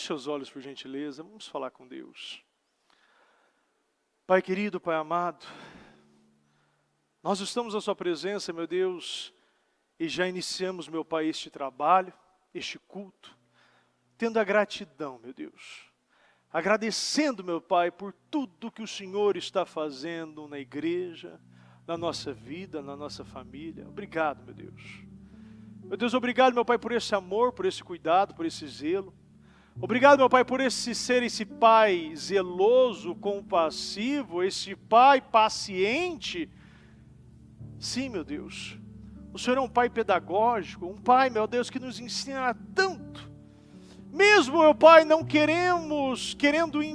Feche seus olhos, por gentileza, vamos falar com Deus. Pai querido, Pai amado, nós estamos na sua presença, meu Deus, e já iniciamos, meu Pai, este trabalho, este culto, tendo a gratidão, meu Deus, agradecendo, meu Pai, por tudo que o Senhor está fazendo na igreja, na nossa vida, na nossa família. Obrigado, meu Deus. Meu Deus, obrigado, meu Pai, por esse amor, por esse cuidado, por esse zelo. Obrigado, meu Pai, por esse Pai zeloso, compassivo, esse Pai paciente. Sim, meu Deus, o Senhor é um Pai pedagógico, um Pai, meu Deus, que nos ensina tanto. Mesmo, meu Pai, não querendo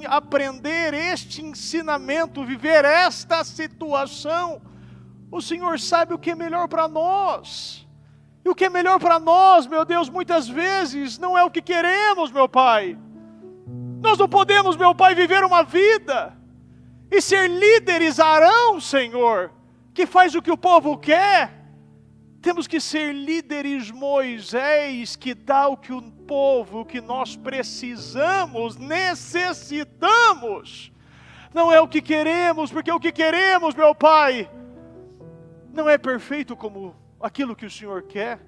aprender este ensinamento, viver esta situação, o Senhor sabe o que é melhor para nós. E o que é melhor para nós, meu Deus, muitas vezes não é o que queremos, meu Pai. Nós não podemos, meu Pai, viver uma vida e ser líderes Arão, Senhor, que faz o que o povo quer. Temos que ser líderes Moisés, que dá o que o povo, o que nós precisamos, necessitamos. Não é o que queremos, porque o que queremos, meu Pai, não é perfeito como aquilo que o Senhor quer.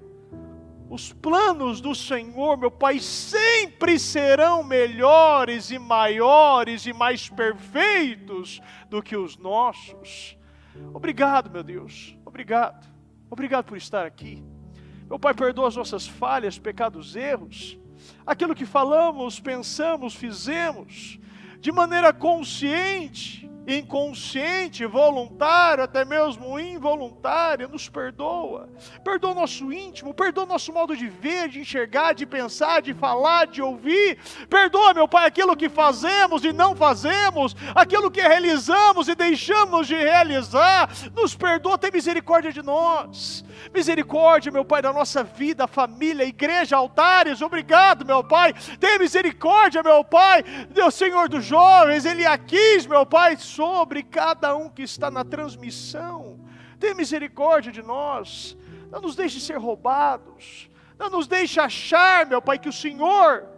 Os planos do Senhor, meu Pai, sempre serão melhores e maiores e mais perfeitos do que os nossos. Obrigado, meu Deus, obrigado. Obrigado por estar aqui. Meu Pai, perdoa as nossas falhas, pecados, erros. Aquilo que falamos, pensamos, fizemos, de maneira consciente, inconsciente, voluntária, até mesmo involuntária, nos perdoa. Perdoa o nosso íntimo, perdoa o nosso modo de ver, de enxergar, de pensar, de falar, de ouvir. Perdoa, meu Pai, aquilo que fazemos e não fazemos, aquilo que realizamos e deixamos de realizar. Nos perdoa, tem misericórdia de nós. Misericórdia, meu Pai, da nossa vida, família, igreja, altares. Obrigado, meu Pai. Tem misericórdia, meu Pai, Deus Senhor dos jovens, Eliaquis, meu Pai, sobre cada um que está na transmissão. Tem misericórdia de nós. Não nos deixe ser roubados. Não nos deixe achar, meu Pai, que o Senhor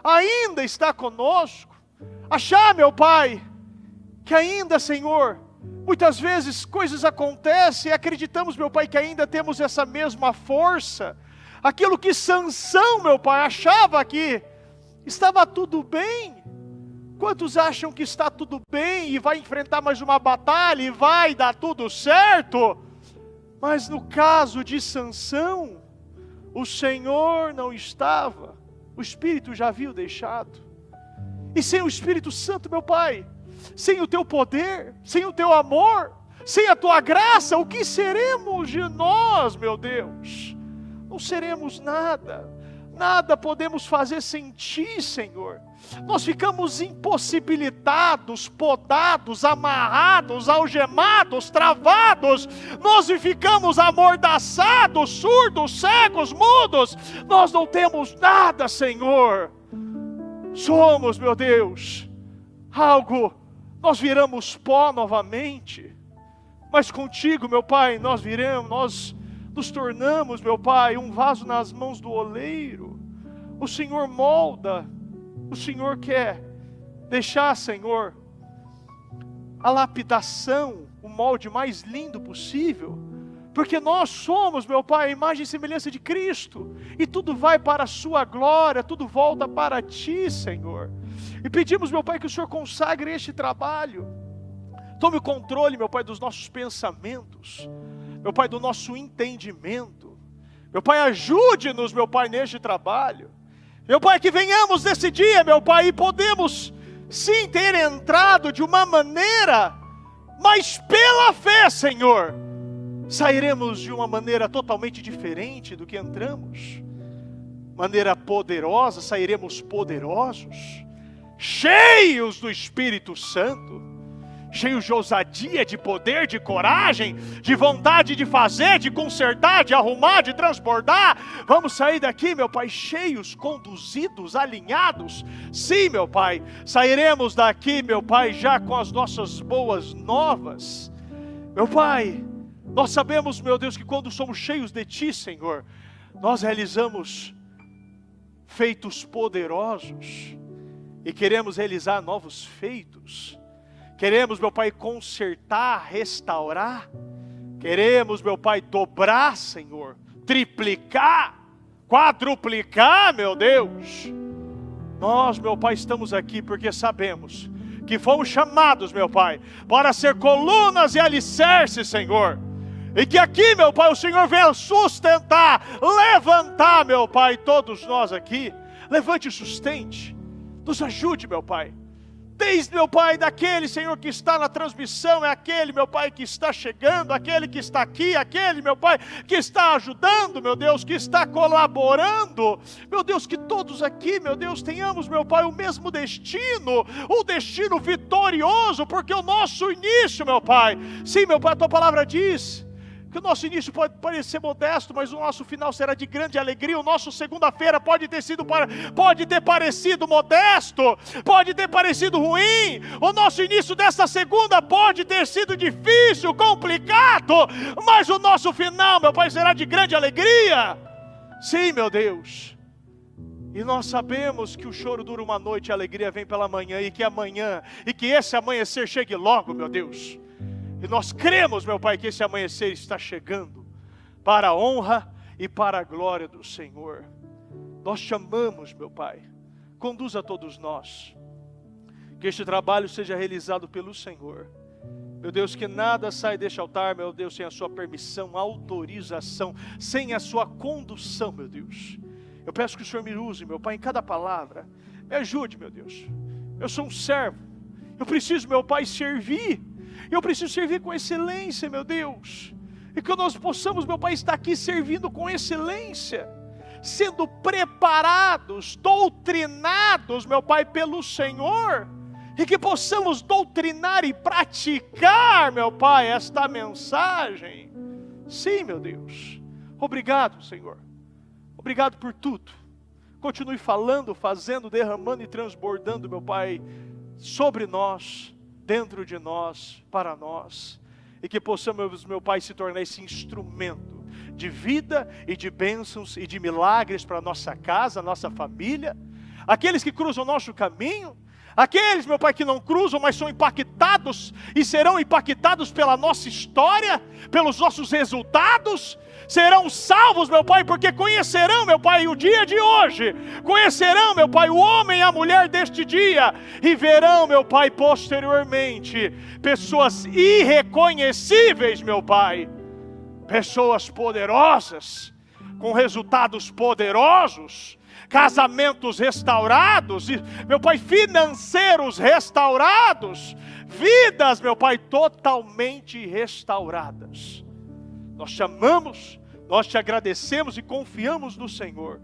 ainda está conosco. Achar, meu Pai, que ainda, Senhor, muitas vezes coisas acontecem e acreditamos, meu Pai, que ainda temos essa mesma força. Aquilo que Sansão, meu Pai, achava que estava tudo bem. Quantos acham que está tudo bem e vai enfrentar mais uma batalha e vai dar tudo certo? Mas no caso de Sansão, o Senhor não estava, o Espírito já havia deixado. E sem o Espírito Santo, meu Pai, sem o Teu poder, sem o Teu amor, sem a Tua graça, o que seremos de nós, meu Deus? Não seremos nada. Nada podemos fazer sem Ti, Senhor. Nós ficamos impossibilitados, podados, amarrados, algemados, travados. Nós ficamos amordaçados, surdos, cegos, mudos. Nós não temos nada, Senhor. Somos, meu Deus, nós viramos pó novamente. Mas contigo, meu Pai, nós nos tornamos, meu Pai, um vaso nas mãos do oleiro. O Senhor molda, o Senhor quer deixar, Senhor, a lapidação, o molde mais lindo possível, porque nós somos, meu Pai, a imagem e semelhança de Cristo, e tudo vai para a Sua glória, tudo volta para Ti, Senhor. E pedimos, meu Pai, que o Senhor consagre este trabalho. Tome o controle, meu Pai, dos nossos pensamentos, meu Pai, do nosso entendimento. Meu Pai, ajude-nos, meu Pai, neste trabalho. Meu Pai, que venhamos nesse dia, meu Pai, e podemos sim ter entrado de uma maneira, mas pela fé, Senhor, sairemos de uma maneira totalmente diferente do que entramos. Maneira poderosa, sairemos poderosos, cheios do Espírito Santo, cheios de ousadia, de poder, de coragem, de vontade de fazer, de consertar, de arrumar, de transbordar. Vamos sair daqui, meu Pai, cheios, conduzidos, alinhados. Sim, meu Pai, sairemos daqui, meu Pai, já com as nossas boas novas. Meu Pai, nós sabemos, meu Deus, que quando somos cheios de Ti, Senhor, nós realizamos feitos poderosos. e queremos realizar novos feitos. Queremos, meu Pai, consertar, restaurar. Queremos, meu Pai, dobrar, Senhor, triplicar, quadruplicar, meu Deus. Nós, meu Pai, estamos aqui porque sabemos que fomos chamados, meu Pai, para ser colunas e alicerces, Senhor. E que aqui, meu Pai, o Senhor venha sustentar, levantar, meu Pai, todos nós aqui. Levante e sustente, nos ajude, meu Pai. Desde, meu Pai, daquele, Senhor, que está na transmissão, é aquele, meu Pai, que está chegando, aquele que está aqui, aquele, meu Pai, que está ajudando, meu Deus, que está colaborando. Meu Deus, que todos aqui, meu Deus, tenhamos, meu Pai, o mesmo destino, o destino vitorioso, porque o nosso início, meu Pai, sim, meu Pai, a Tua palavra diz que o nosso início pode parecer modesto, mas o nosso final será de grande alegria. O nosso segunda-feira pode ter parecido modesto, pode ter parecido ruim. O nosso início desta segunda pode ter sido difícil, complicado, mas o nosso final, meu Pai, será de grande alegria. Sim, meu Deus. E nós sabemos que o choro dura uma noite e a alegria vem pela manhã, e que esse amanhecer chegue logo, meu Deus. E nós cremos, meu Pai, que esse amanhecer está chegando para a honra e para a glória do Senhor. Nós te amamos, meu Pai. Conduza todos nós. Que este trabalho seja realizado pelo Senhor. Meu Deus, que nada sai deste altar, meu Deus, sem a sua permissão, autorização, sem a sua condução, meu Deus. Eu peço que o Senhor me use, meu Pai, em cada palavra. Me ajude, meu Deus. Eu sou um servo. Eu preciso, meu Pai, servir. Eu preciso servir com excelência, meu Deus. E que nós possamos, meu Pai, estar aqui servindo com excelência, sendo preparados, doutrinados, meu Pai, pelo Senhor. E que possamos doutrinar e praticar, meu Pai, esta mensagem. Sim, meu Deus. Obrigado, Senhor. Obrigado por tudo. Continue falando, fazendo, derramando e transbordando, meu Pai, sobre nós, dentro de nós, para nós, e que possamos, meu Pai, se tornar esse instrumento de vida e de bênçãos e de milagres para a nossa casa, a nossa família, aqueles que cruzam o nosso caminho, aqueles, meu Pai, que não cruzam, mas são impactados e serão impactados pela nossa história, pelos nossos resultados, serão salvos, meu Pai, porque conhecerão, meu Pai, o dia de hoje, conhecerão, meu Pai, o homem e a mulher deste dia, e verão, meu Pai, posteriormente, pessoas irreconhecíveis, meu Pai, pessoas poderosas, com resultados poderosos, casamentos restaurados, e, meu Pai, financeiros restaurados, vidas, meu Pai, totalmente restauradas. Nós te amamos, nós te agradecemos e confiamos no Senhor.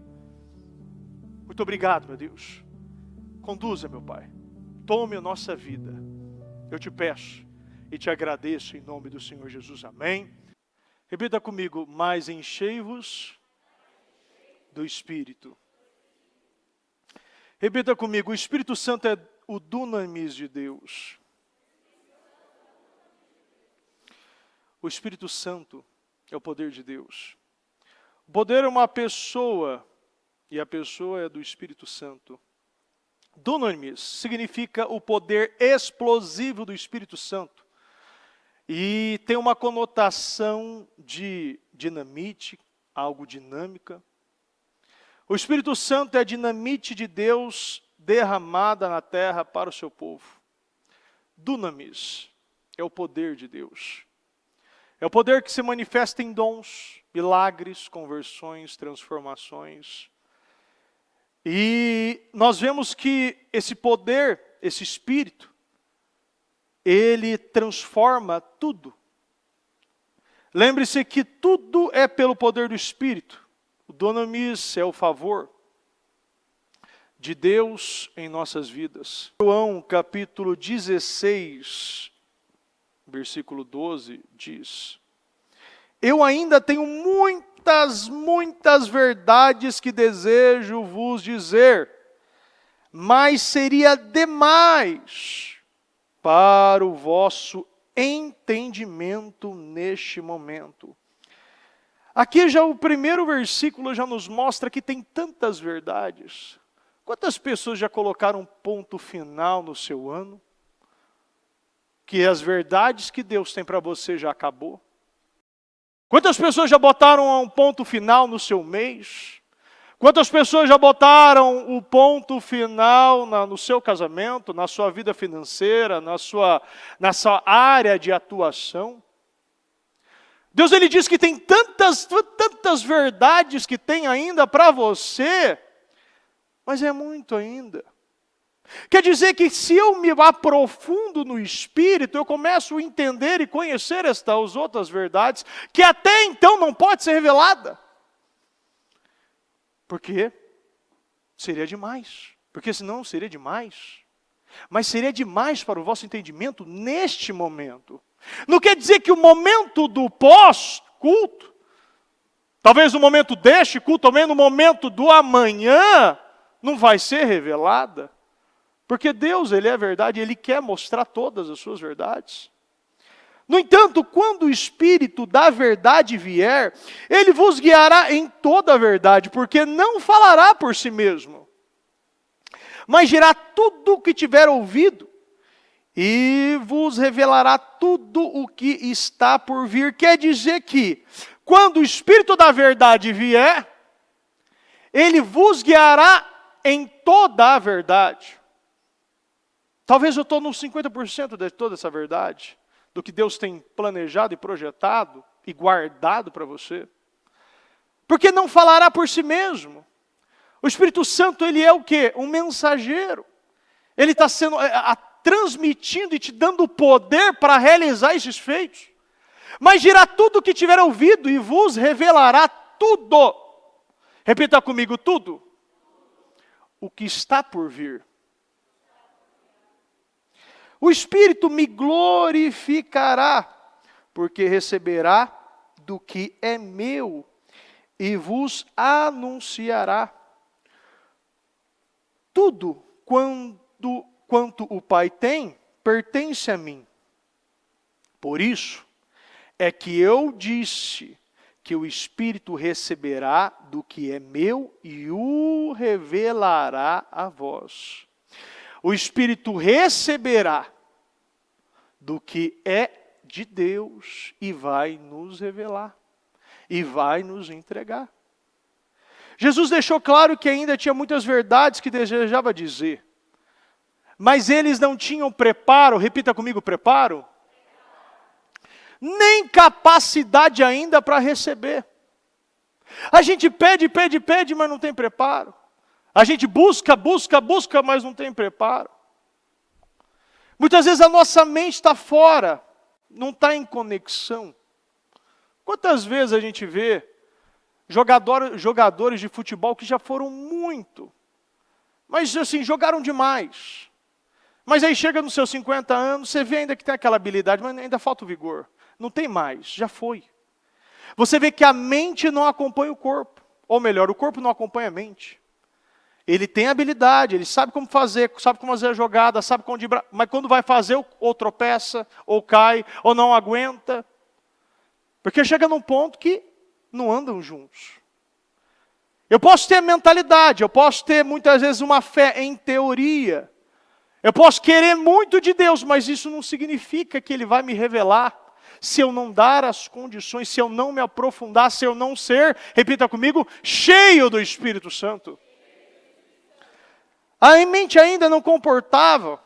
Muito obrigado, meu Deus. Conduza, meu Pai. Tome a nossa vida. Eu te peço e te agradeço em nome do Senhor Jesus. Amém. Repita comigo: mas enchei-vos do Espírito. Repita comigo: o Espírito Santo é o dunamis de Deus. O Espírito Santo é o poder de Deus. O poder é uma pessoa, e a pessoa é do Espírito Santo. Dunamis significa o poder explosivo do Espírito Santo. E tem uma conotação de dinamite, algo dinâmica. O Espírito Santo é a dinamite de Deus derramada na terra para o seu povo. Dunamis é o poder de Deus. É o poder que se manifesta em dons, milagres, conversões, transformações. E nós vemos que esse poder, esse Espírito, ele transforma tudo. Lembre-se que tudo é pelo poder do Espírito. O dunamis é o favor de Deus em nossas vidas. João capítulo 16, versículo 12 diz: eu ainda tenho muitas verdades que desejo vos dizer, mas seria demais para o vosso entendimento neste momento. Aqui já o primeiro versículo já nos mostra que tem tantas verdades, Quantas pessoas já colocaram um ponto final no seu ano? Que as verdades que Deus tem para você já acabou? Quantas pessoas já botaram um ponto final no seu mês? Quantas pessoas já botaram o ponto final no seu casamento, na sua vida financeira, na sua área de atuação? Deus ele diz que tem tantas verdades que tem ainda para você, mas é muito ainda. Quer dizer que se eu me aprofundo no Espírito, eu começo a entender e conhecer estas outras verdades, que até então não pode ser revelada. Porque seria demais. Porque senão seria demais. Mas seria demais para o vosso entendimento neste momento. Não quer dizer que o momento do pós-culto, talvez no momento deste culto, também no momento do amanhã, não vai ser revelada. Porque Deus, Ele é verdade, Ele quer mostrar todas as suas verdades. No entanto, quando o Espírito da verdade vier, Ele vos guiará em toda a verdade, porque não falará por si mesmo, mas dirá tudo o que tiver ouvido, e vos revelará tudo o que está por vir. Quer dizer que, quando o Espírito da verdade vier, Ele vos guiará em toda a verdade. Talvez eu estou nos 50% de toda essa verdade, do que Deus tem planejado e projetado e guardado para você. Porque não falará por si mesmo. O Espírito Santo, ele é o quê? Um mensageiro. Ele está sendo transmitindo e te dando poder para realizar esses feitos. Mas dirá tudo o que tiver ouvido e vos revelará tudo. Repita comigo, tudo. O que está por vir. O Espírito me glorificará, porque receberá do que é meu e vos anunciará. Tudo quanto o Pai tem, pertence a mim. Por isso é que eu disse que o Espírito receberá do que é meu e o revelará a vós. O Espírito receberá do que é de Deus e vai nos revelar. E vai nos entregar. Jesus deixou claro que ainda tinha muitas verdades que desejava dizer. Mas eles não tinham preparo, repita comigo, preparo. Nem capacidade ainda para receber. A gente pede, mas não tem preparo. A gente busca, mas não tem preparo. Muitas vezes a nossa mente está fora, não está em conexão. Quantas vezes a gente vê jogadores de futebol que já foram muito, mas assim, jogaram demais. Mas aí chega nos seus 50 anos, você vê ainda que tem aquela habilidade, mas ainda falta o vigor. Não tem mais, já foi. Você vê que a mente não acompanha o corpo. Ou melhor, o corpo não acompanha a mente. Ele tem habilidade, ele sabe como fazer a jogada, sabe como driblar, mas quando vai fazer, ou tropeça, ou cai, ou não aguenta. Porque chega num ponto que não andam juntos. Eu posso ter mentalidade, eu posso ter muitas vezes uma fé em teoria. Eu posso querer muito de Deus, mas isso não significa que Ele vai me revelar. Se eu não dar as condições, se eu não me aprofundar, se eu não ser, repita comigo, cheio do Espírito Santo. A mente ainda não comportava.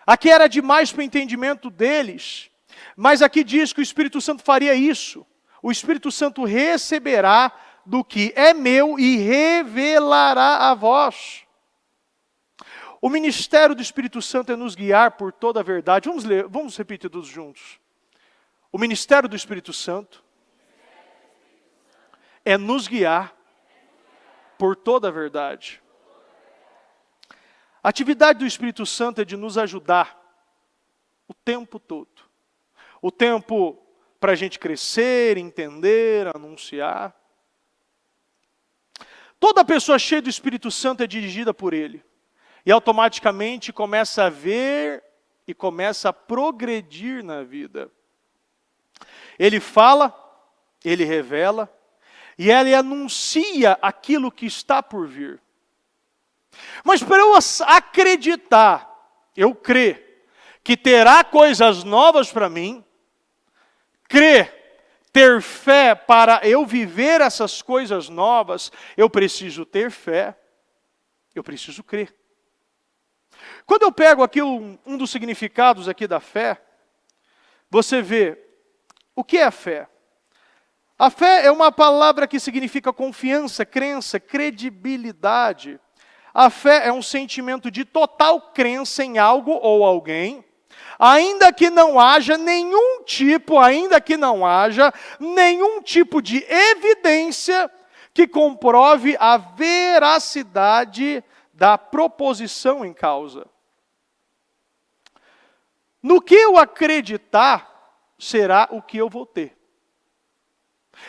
Aqui era demais para o entendimento deles. Mas aqui diz que o Espírito Santo faria isso. O Espírito Santo receberá do que é meu e revelará a vós. O ministério do Espírito Santo é nos guiar por toda a verdade. Vamos ler, vamos repetir todos juntos. O ministério do Espírito Santo é nos guiar por toda a verdade. A atividade do Espírito Santo é de nos ajudar o tempo todo. O tempo para a gente crescer, entender, anunciar. Toda pessoa cheia do Espírito Santo é dirigida por Ele. E automaticamente começa a ver e começa a progredir na vida. Ele fala, Ele revela, e Ele anuncia aquilo que está por vir. Mas para eu acreditar, eu crer que terá coisas novas para mim, ter fé para eu viver essas coisas novas, eu preciso ter fé, eu preciso crer. Quando eu pego aqui um dos significados aqui da fé, você vê, o que é a fé? A fé é uma palavra que significa confiança, crença, credibilidade. A fé é um sentimento de total crença em algo ou alguém, ainda que não haja nenhum tipo de evidência que comprove a veracidade da proposição em causa. No que eu acreditar, será o que eu vou ter.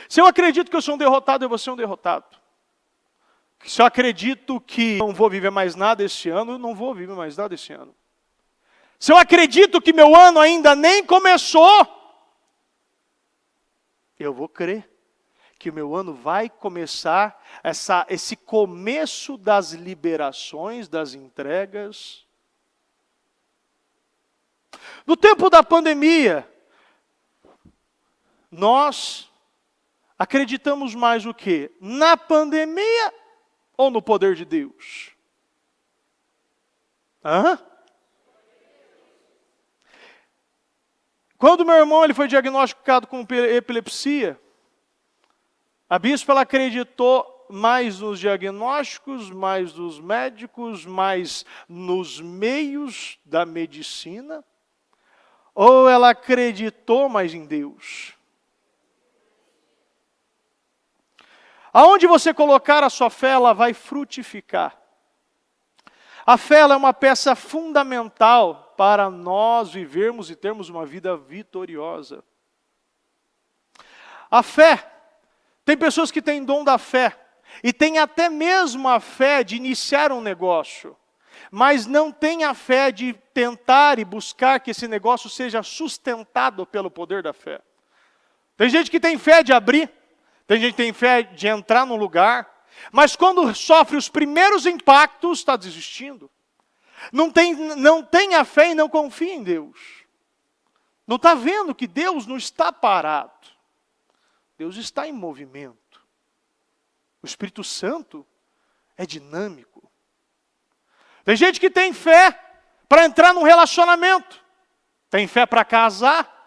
Se eu acredito que eu sou um derrotado, eu vou ser um derrotado. Se eu acredito que não vou viver mais nada esse ano, eu não vou viver mais nada esse ano. Se eu acredito que meu ano ainda nem começou, eu vou crer que o meu ano vai começar, esse começo das liberações, das entregas. No tempo da pandemia, nós acreditamos mais o quê? Na pandemia ou no poder de Deus? Quando meu irmão ele foi diagnosticado com epilepsia, a bispa ela acreditou mais nos diagnósticos, mais nos médicos, mais nos meios da medicina, ou ela acreditou mais em Deus? Aonde você colocar a sua fé, ela vai frutificar. A fé ela é uma peça fundamental para nós vivermos e termos uma vida vitoriosa. A fé, tem pessoas que têm dom da fé, e tem até mesmo a fé de iniciar um negócio, mas não tem a fé de tentar e buscar que esse negócio seja sustentado pelo poder da fé. Tem gente que tem fé de abrir, tem gente que tem fé de entrar num lugar, mas quando sofre os primeiros impactos, está desistindo. Não tem a fé e não confia em Deus. Não está vendo que Deus não está parado. Deus está em movimento. O Espírito Santo é dinâmico. Tem gente que tem fé para entrar num relacionamento. Tem fé para casar.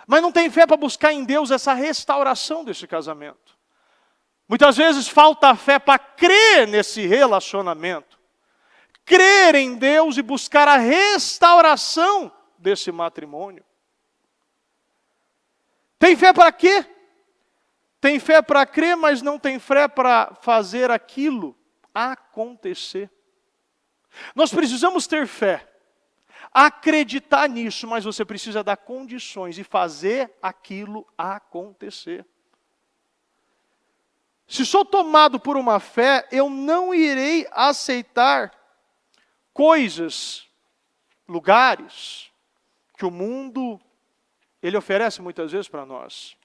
Mas não tem fé para buscar em Deus essa restauração desse casamento. Muitas vezes falta fé para crer nesse relacionamento. Crer em Deus e buscar a restauração desse matrimônio. Tem fé para quê? Tem fé para crer, mas não tem fé para fazer aquilo acontecer. Nós precisamos ter fé, acreditar nisso, mas você precisa dar condições e fazer aquilo acontecer. Se sou tomado por uma fé, eu não irei aceitar coisas, lugares, que o mundo, ele oferece muitas vezes para nós.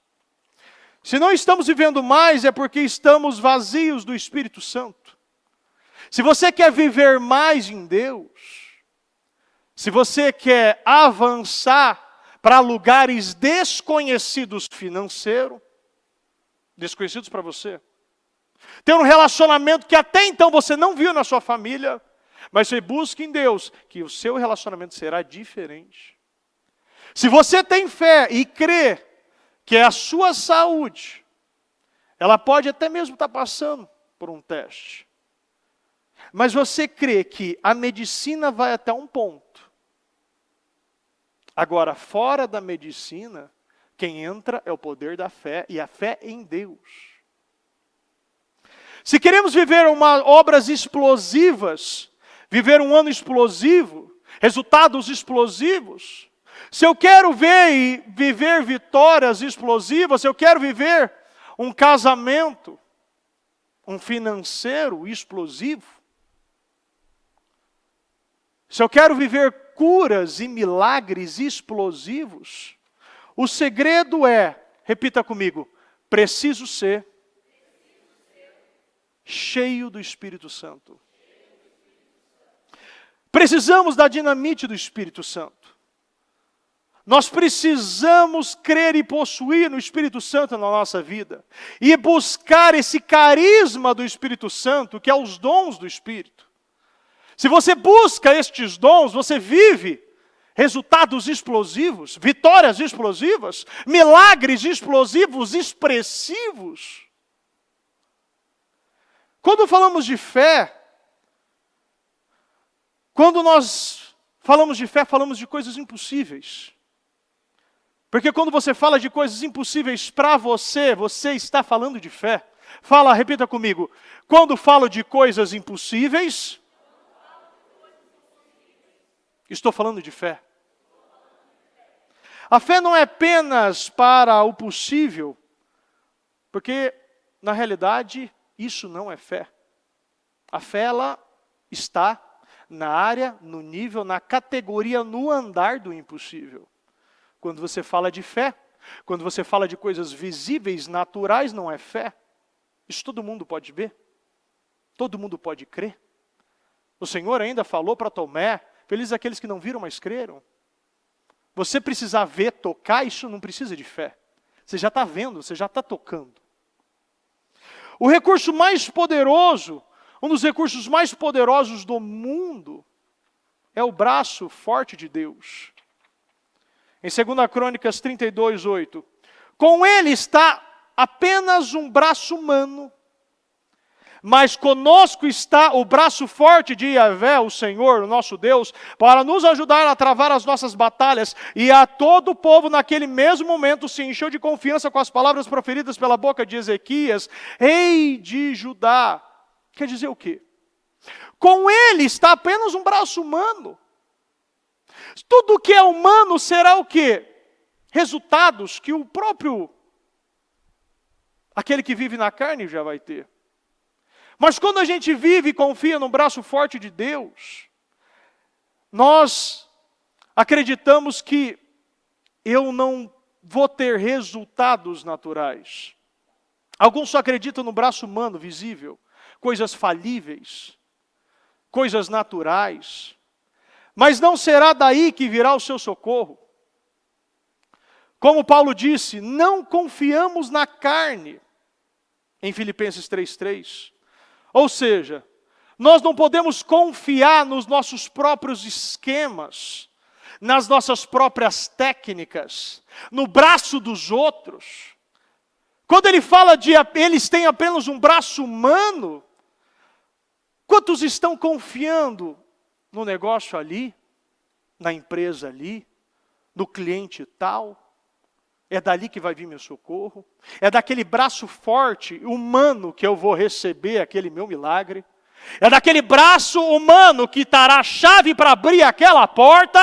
Se não estamos vivendo mais, é porque estamos vazios do Espírito Santo. Se você quer viver mais em Deus, se você quer avançar para lugares desconhecidos financeiro, desconhecidos para você, ter um relacionamento que até então você não viu na sua família, mas você busca em Deus, que o seu relacionamento será diferente. Se você tem fé e crê que a sua saúde, ela pode até mesmo estar passando por um teste, mas você crê que a medicina vai até um ponto. Agora, fora da medicina, quem entra é o poder da fé e a fé em Deus. Se queremos viver obras explosivas, viver um ano explosivo, resultados explosivos, se eu quero ver e viver vitórias explosivas, se eu quero viver um casamento, um financeiro explosivo, se eu quero viver curas e milagres explosivos, o segredo é, repita comigo, preciso ser cheio do Espírito Santo. Precisamos da dinamite do Espírito Santo. Nós precisamos crer e possuir no Espírito Santo na nossa vida. E buscar esse carisma do Espírito Santo, que é os dons do Espírito. Se você busca estes dons, você vive resultados explosivos, vitórias explosivas, milagres explosivos, expressivos. Quando falamos de fé, quando nós falamos de fé, falamos de coisas impossíveis. Porque quando você fala de coisas impossíveis para você, você está falando de fé. Fala, repita comigo. Quando falo de coisas impossíveis, estou falando de fé. A fé não é apenas para o possível, porque, na realidade, isso não é fé. A fé, ela está na área, no nível, na categoria, no andar do impossível. Quando você fala de fé, quando você fala de coisas visíveis, naturais, não é fé. Isso todo mundo pode ver. Todo mundo pode crer. O Senhor ainda falou para Tomé, felizes aqueles que não viram, mas creram. Você precisar ver, tocar, isso não precisa de fé. Você já está vendo, você já está tocando. O recurso mais poderoso, um dos recursos mais poderosos do mundo, é o braço forte de Deus. Em 2 Crônicas 32, 8. Com ele está apenas um braço humano, mas conosco está o braço forte de Yahvé, o Senhor, o nosso Deus, para nos ajudar a travar as nossas batalhas. E a todo o povo naquele mesmo momento se encheu de confiança com as palavras proferidas pela boca de Ezequias, rei de Judá. Quer dizer o quê? Com ele está apenas um braço humano. Tudo que é humano será o quê? Resultados que o próprio, aquele que vive na carne já vai ter. Mas quando a gente vive e confia no braço forte de Deus, nós acreditamos que eu não vou ter resultados naturais. Alguns só acreditam no braço humano, visível, coisas falíveis, coisas naturais. Mas não será daí que virá o seu socorro. Como Paulo disse, não confiamos na carne, em Filipenses 3:3. Ou seja, nós não podemos confiar nos nossos próprios esquemas, nas nossas próprias técnicas, no braço dos outros. Quando ele fala de eles têm apenas um braço humano, quantos estão confiando no negócio ali, na empresa ali, no cliente tal? É dali que vai vir meu socorro? É daquele braço forte, humano, que eu vou receber aquele meu milagre? É daquele braço humano que dará a chave para abrir aquela porta?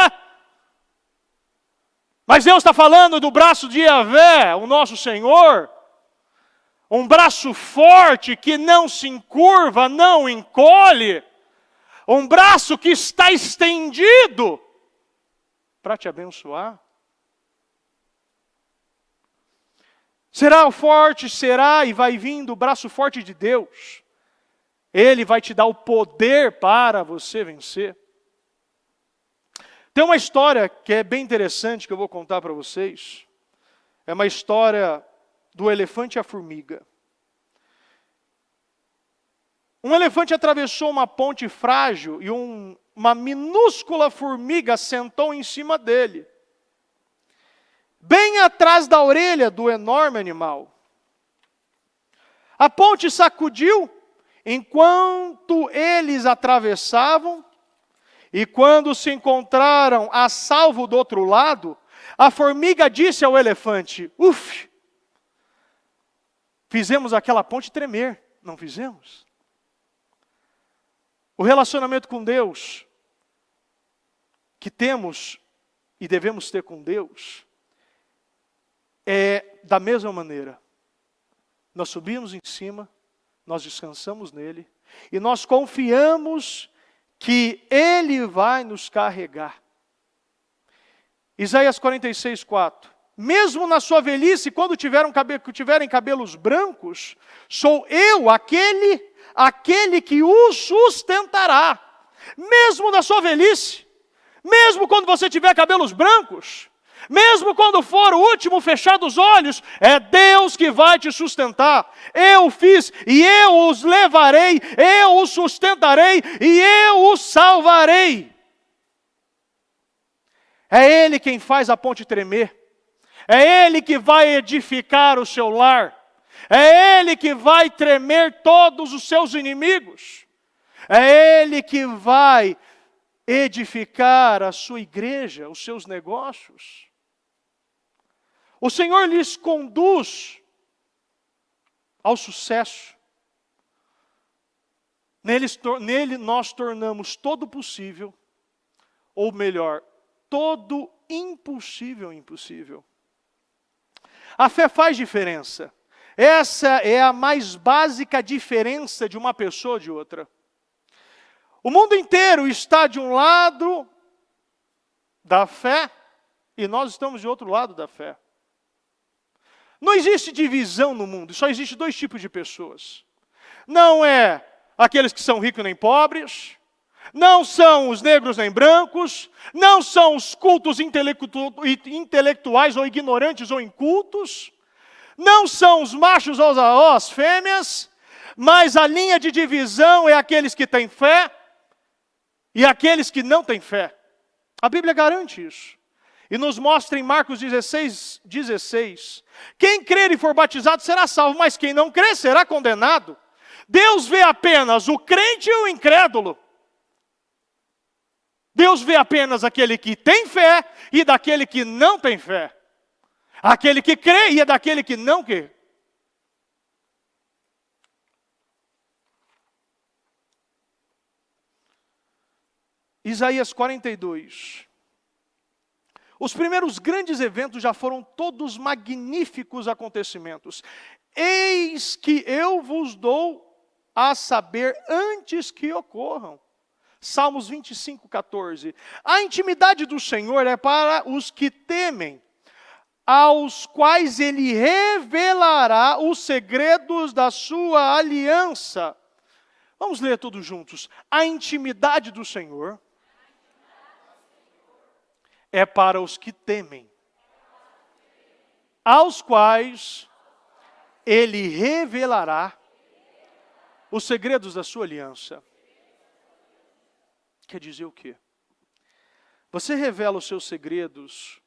Mas Deus está falando do braço de Yahvé, o nosso Senhor. Um braço forte que não se encurva, não encolhe. Um braço que está estendido para te abençoar. Será o forte, será e vai vindo o braço forte de Deus. Ele vai te dar o poder para você vencer. Tem uma história que é bem interessante que eu vou contar para vocês. É uma história do elefante e a formiga. Um elefante atravessou uma ponte frágil e uma minúscula formiga sentou em cima dele, bem atrás da orelha do enorme animal. A ponte sacudiu enquanto eles atravessavam, e quando se encontraram a salvo do outro lado, a formiga disse ao elefante: "Uf, fizemos aquela ponte tremer, não fizemos?" O relacionamento com Deus que temos e devemos ter com Deus é da mesma maneira. Nós subimos em cima, nós descansamos nele e nós confiamos que Ele vai nos carregar. Isaías 46:4. Mesmo na sua velhice, quando tiverem cabelos brancos, sou eu aquele que os sustentará. mesmo na sua velhice, mesmo quando você tiver cabelos brancos, mesmo quando for o último fechar dos olhos, é Deus que vai te sustentar. Eu fiz e eu os levarei, eu os sustentarei e eu os salvarei. É Ele quem faz a ponte tremer. É Ele que vai edificar o seu lar. É Ele que vai tremer todos os seus inimigos. É Ele que vai edificar a sua igreja, os seus negócios. O Senhor lhes conduz ao sucesso. Nele nós tornamos todo possível, ou melhor, todo impossível impossível. A fé faz diferença. Essa é a mais básica diferença de uma pessoa de outra. O mundo inteiro está de um lado da fé e nós estamos de outro lado da fé. Não existe divisão no mundo, só existe dois tipos de pessoas. Não é aqueles que são ricos nem pobres, não são os negros nem brancos, não são os cultos intelectuais ou ignorantes ou incultos, não são os machos ou as fêmeas, mas a linha de divisão é aqueles que têm fé e aqueles que não têm fé. A Bíblia garante isso. E nos mostra em Marcos 16, quem crer e for batizado será salvo, mas quem não crer será condenado. Deus vê apenas o crente e o incrédulo. Deus vê apenas aquele que tem fé e daquele que não tem fé. Aquele que crê e é daquele que não crê. Isaías 42. Os primeiros grandes eventos já foram todos magníficos acontecimentos. Eis que eu vos dou a saber antes que ocorram. Salmos 25, 14. A intimidade do Senhor é para os que temem, aos quais Ele revelará os segredos da sua aliança. Vamos ler todos juntos. A intimidade do Senhor é para os que temem, aos quais Ele revelará os segredos da sua aliança. Quer dizer o quê? Você revela os seus segredos,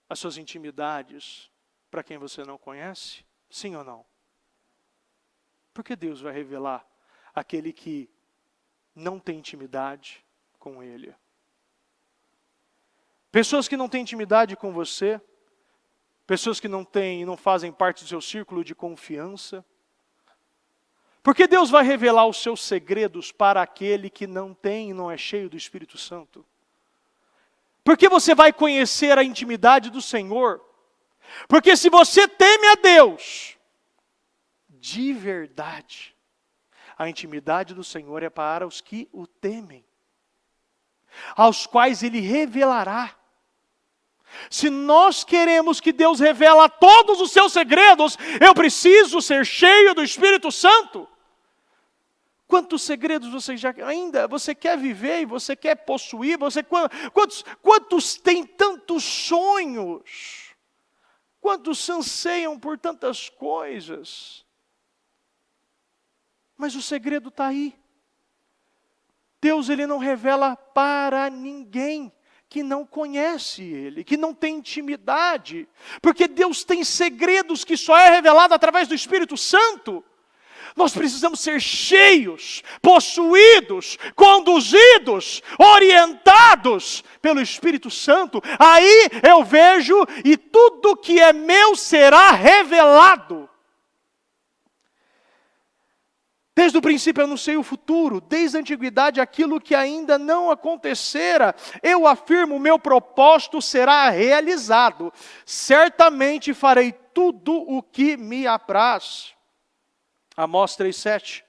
as suas intimidades, para quem você não conhece? Sim ou não? Porque Deus vai revelar aquele que não tem intimidade com Ele. Pessoas que não têm intimidade com você, pessoas que não fazem parte do seu círculo de confiança. Porque Deus vai revelar os seus segredos para aquele que não tem e não é cheio do Espírito Santo. Porque você vai conhecer a intimidade do Senhor. Porque se você teme a Deus, de verdade, a intimidade do Senhor é para os que o temem, aos quais Ele revelará. Se nós queremos que Deus revele todos os seus segredos, eu preciso ser cheio do Espírito Santo. Quantos segredos você quer viver e você quer possuir? Quantos têm tantos sonhos? Quantos anseiam por tantas coisas? Mas o segredo está aí. Deus, Ele não revela para ninguém que não conhece Ele, que não tem intimidade. Porque Deus tem segredos que só é revelado através do Espírito Santo. Nós precisamos ser cheios, possuídos, conduzidos, orientados pelo Espírito Santo. Aí eu vejo e tudo que é meu será revelado. Desde o princípio eu anunciei o futuro, desde a antiguidade aquilo que ainda não acontecera. Eu afirmo, o meu propósito será realizado. Certamente farei tudo o que me apraz. Amós 3,7.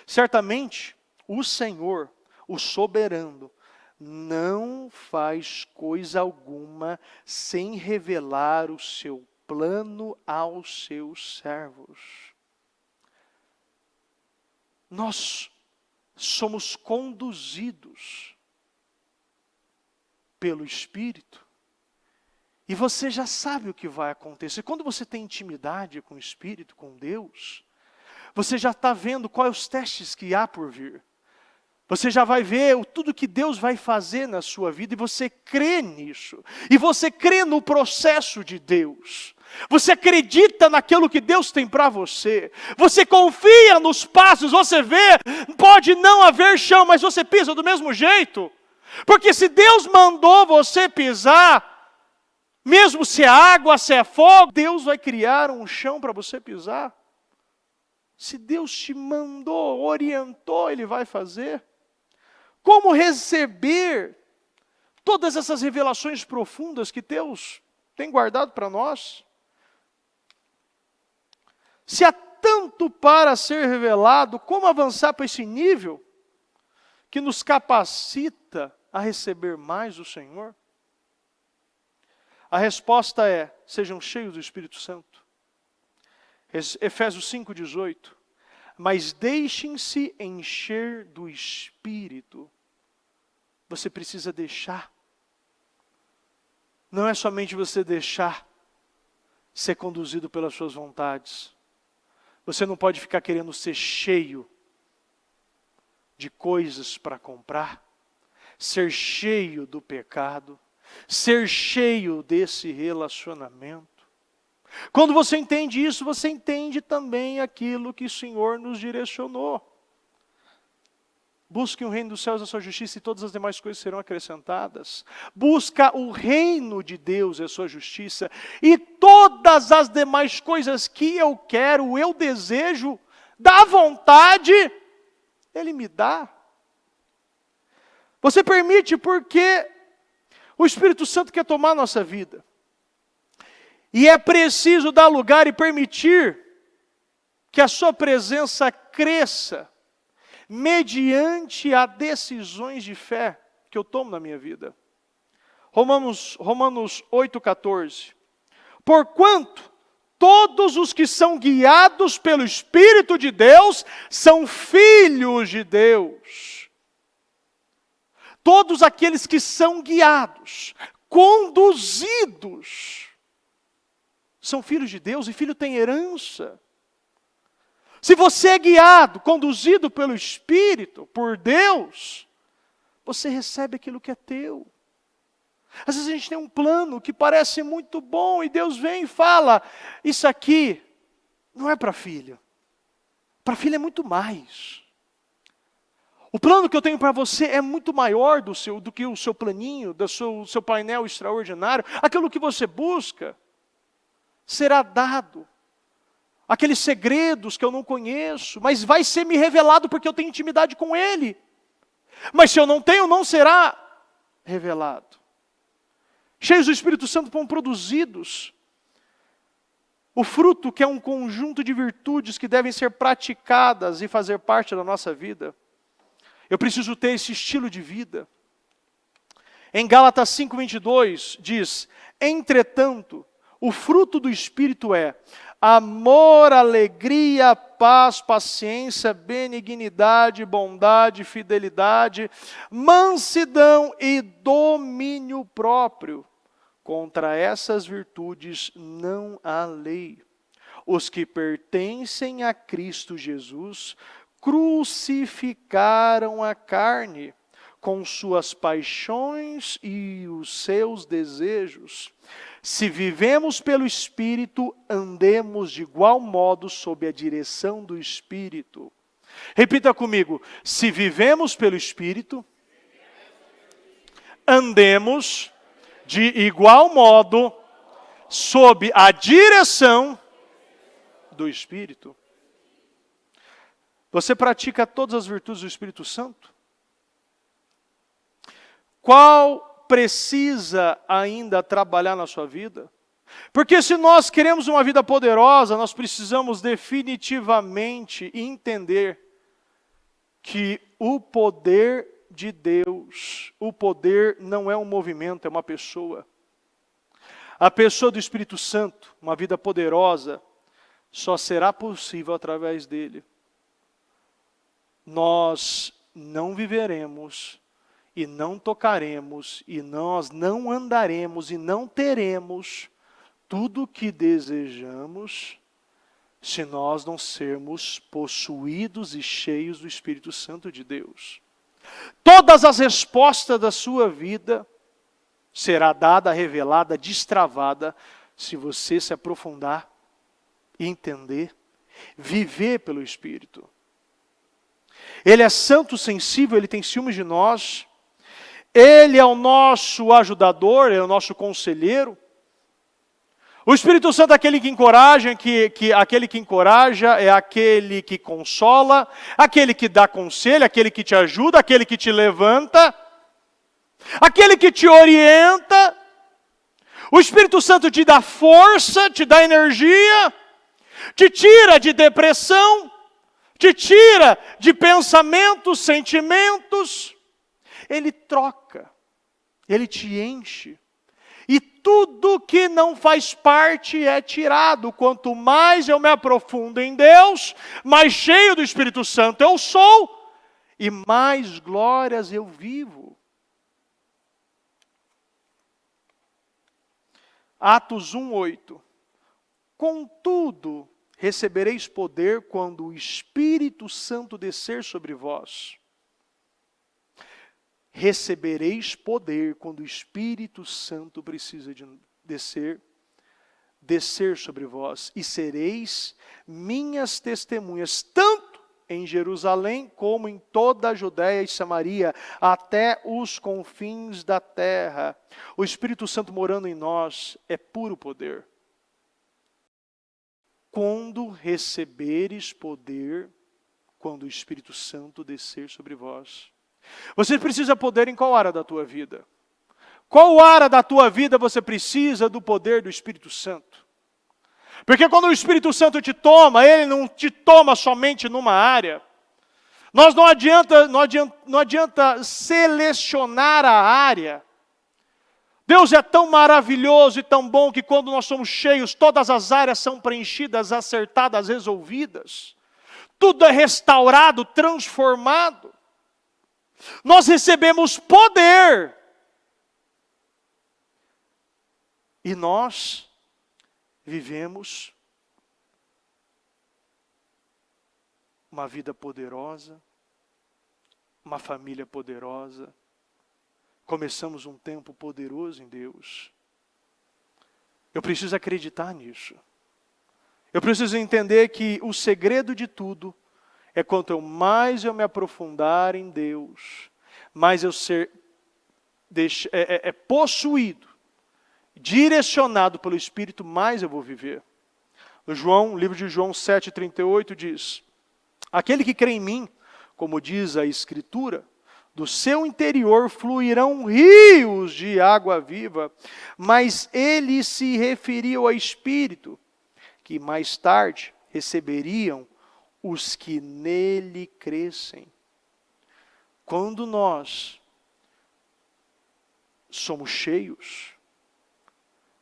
Certamente o Senhor, o soberano, não faz coisa alguma sem revelar o seu plano aos seus servos. Nós somos conduzidos pelo Espírito. E você já sabe o que vai acontecer. Quando você tem intimidade com o Espírito, com Deus, você já está vendo quais os testes que há por vir. Você já vai ver tudo que Deus vai fazer na sua vida e você crê nisso. E você crê no processo de Deus. Você acredita naquilo que Deus tem para você. Você confia nos passos, você vê, pode não haver chão, mas você pisa do mesmo jeito. Porque se Deus mandou você pisar, mesmo se é água, se é fogo, Deus vai criar um chão para você pisar. Se Deus te mandou, orientou, Ele vai fazer. Como receber todas essas revelações profundas que Deus tem guardado para nós? Se há tanto para ser revelado, como avançar para esse nível que nos capacita a receber mais do Senhor? A resposta é: sejam cheios do Espírito Santo. Efésios 5,18. Mas deixem-se encher do Espírito. Você precisa deixar. Não é somente você deixar ser conduzido pelas suas vontades. Você não pode ficar querendo ser cheio de coisas para comprar, ser cheio do pecado, ser cheio desse relacionamento. Quando você entende isso, você entende também aquilo que o Senhor nos direcionou. Busque o reino dos céus e a sua justiça e todas as demais coisas serão acrescentadas. Busca o reino de Deus e a sua justiça e todas as demais coisas que eu quero, eu desejo, da vontade, Ele me dá. Você permite porque o Espírito Santo quer tomar a nossa vida. E é preciso dar lugar e permitir que a sua presença cresça mediante as decisões de fé que eu tomo na minha vida. Romanos 8,14. Porquanto todos os que são guiados pelo Espírito de Deus são filhos de Deus. Todos aqueles que são guiados, conduzidos, são filhos de Deus, e filho tem herança. Se você é guiado, conduzido pelo Espírito, por Deus, você recebe aquilo que é teu. Às vezes a gente tem um plano que parece muito bom, e Deus vem e fala, isso aqui não é para filho. Para filho é muito mais. O plano que eu tenho para você é muito maior do que o seu planinho, do seu painel extraordinário. Aquilo que você busca será dado. Aqueles segredos que eu não conheço, mas vai ser me revelado porque eu tenho intimidade com Ele. Mas se eu não tenho, não será revelado. Cheios do Espírito Santo foram produzidos. O fruto, que é um conjunto de virtudes que devem ser praticadas e fazer parte da nossa vida. Eu preciso ter esse estilo de vida. Em Gálatas 5,22 diz, entretanto, o fruto do Espírito é amor, alegria, paz, paciência, benignidade, bondade, fidelidade, mansidão e domínio próprio. Contra essas virtudes não há lei. Os que pertencem a Cristo Jesus crucificaram a carne com suas paixões e os seus desejos. Se vivemos pelo Espírito, andemos de igual modo sob a direção do Espírito. Repita comigo. Se vivemos pelo Espírito, andemos de igual modo sob a direção do Espírito. Você pratica todas as virtudes do Espírito Santo? Qual precisa ainda trabalhar na sua vida? Porque se nós queremos uma vida poderosa, nós precisamos definitivamente entender que o poder de Deus, o poder não é um movimento, é uma pessoa. A pessoa do Espírito Santo, uma vida poderosa, só será possível através dele. Nós não viveremos, e não tocaremos, e nós não andaremos, e não teremos tudo o que desejamos, se nós não sermos possuídos e cheios do Espírito Santo de Deus. Todas as respostas da sua vida será dada, revelada, destravada, se você se aprofundar, entender, viver pelo Espírito. Ele é santo, sensível, Ele tem ciúmes de nós. Ele é o nosso ajudador, é o nosso conselheiro. O Espírito Santo é aquele que encoraja, aquele que encoraja é aquele que consola, aquele que dá conselho, aquele que te ajuda, aquele que te levanta, aquele que te orienta. O Espírito Santo te dá força, te dá energia, te tira de depressão, te tira de pensamentos, sentimentos. Ele troca, Ele te enche. E tudo que não faz parte é tirado. Quanto mais eu me aprofundo em Deus, mais cheio do Espírito Santo eu sou, e mais glórias eu vivo. Atos 1:8. Contudo, recebereis poder quando o Espírito Santo descer sobre vós. Recebereis poder quando o Espírito Santo precisa de descer sobre vós. E sereis minhas testemunhas, tanto em Jerusalém como em toda a Judéia e Samaria, até os confins da terra. O Espírito Santo morando em nós é puro poder. Quando receberes poder, quando o Espírito Santo descer sobre vós. Você precisa poder em qual área da tua vida? Qual área da tua vida você precisa do poder do Espírito Santo? Porque quando o Espírito Santo te toma, Ele não te toma somente numa área. Não adianta selecionar a área. Deus é tão maravilhoso e tão bom que quando nós somos cheios, todas as áreas são preenchidas, acertadas, resolvidas. Tudo é restaurado, transformado. Nós recebemos poder. E nós vivemos uma vida poderosa, uma família poderosa. Começamos um tempo poderoso em Deus. Eu preciso acreditar nisso. Eu preciso entender que o segredo de tudo é quanto mais eu me aprofundar em Deus, mais eu ser possuído, direcionado pelo Espírito, mais eu vou viver. No livro de João 7,38 diz: aquele que crê em mim, como diz a Escritura, do seu interior fluirão rios de água viva. Mas ele se referiu ao Espírito, que mais tarde receberiam os que nele crescem. Quando nós somos cheios,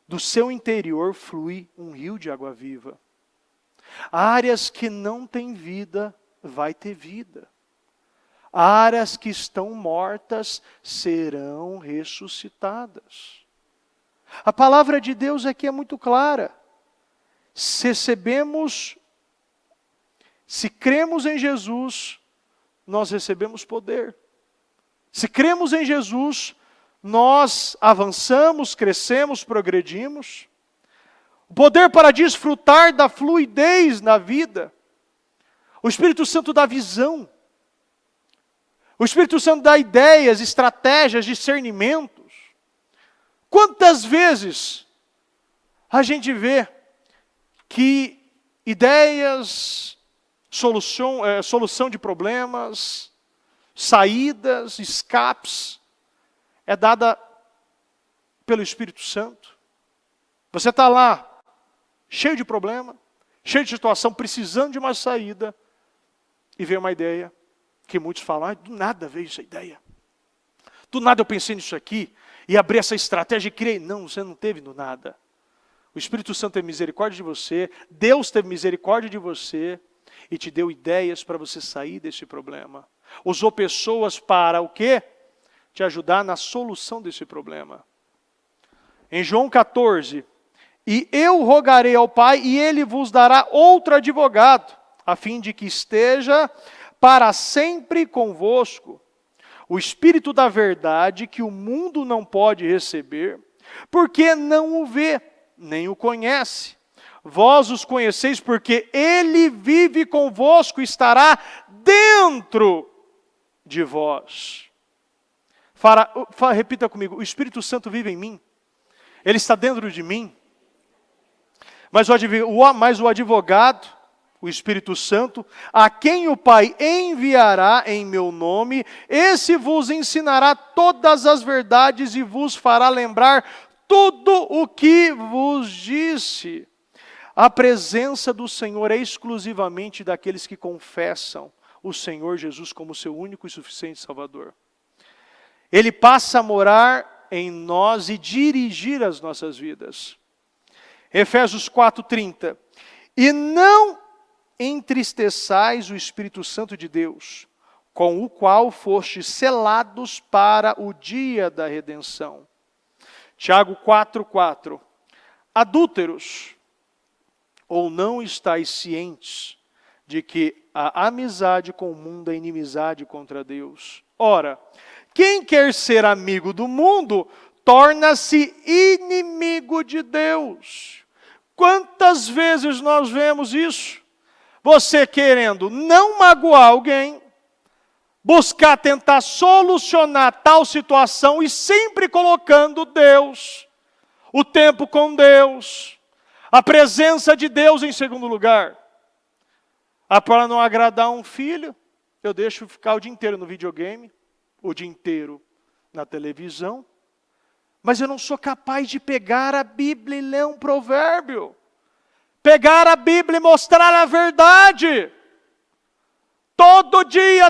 do seu interior flui um rio de água viva. Áreas que não têm vida, vai ter vida. Áreas que estão mortas serão ressuscitadas. A palavra de Deus aqui é muito clara. Se cremos em Jesus, nós recebemos poder. Se cremos em Jesus, nós avançamos, crescemos, progredimos. O poder para desfrutar da fluidez na vida. O Espírito Santo dá visão. O Espírito Santo dá ideias, estratégias, discernimentos. Quantas vezes a gente vê que ideias, solução de problemas, saídas, escapes, é dada pelo Espírito Santo. Você está lá, cheio de problema, cheio de situação, precisando de uma saída, e vem uma ideia que muitos falam: do nada veio essa ideia. Do nada eu pensei nisso aqui, e abri essa estratégia e criei. Não, você não teve do nada. O Espírito Santo teve misericórdia de você, Deus teve misericórdia de você, e te deu ideias para você sair desse problema. Usou pessoas para o quê? Te ajudar na solução desse problema. Em João 14, e eu rogarei ao Pai, e Ele vos dará outro advogado, a fim de que esteja para sempre convosco. O Espírito da verdade, que o mundo não pode receber, porque não o vê, nem o conhece. Vós os conheceis, porque Ele vive convosco, estará dentro de vós. Repita comigo, o Espírito Santo vive em mim. Ele está dentro de mim. Mas o advogado, o Espírito Santo, a quem o Pai enviará em meu nome, esse vos ensinará todas as verdades e vos fará lembrar tudo o que vos disse. A presença do Senhor é exclusivamente daqueles que confessam o Senhor Jesus como seu único e suficiente Salvador. Ele passa a morar em nós e dirigir as nossas vidas. Efésios 4:30. E não entristeçais o Espírito Santo de Deus, com o qual fostes selados para o dia da redenção. Tiago 4:4. Adúlteros, ou não estáis cientes de que a amizade com o mundo é inimizade contra Deus? Ora, quem quer ser amigo do mundo, torna-se inimigo de Deus. Quantas vezes nós vemos isso? Você querendo não magoar alguém, buscar tentar solucionar tal situação e sempre colocando Deus, o tempo com Deus, a presença de Deus em segundo lugar. Para não agradar um filho, eu deixo ficar o dia inteiro no videogame, o dia inteiro na televisão, mas eu não sou capaz de pegar a Bíblia e ler um provérbio. Pegar a Bíblia e mostrar a verdade. Todo dia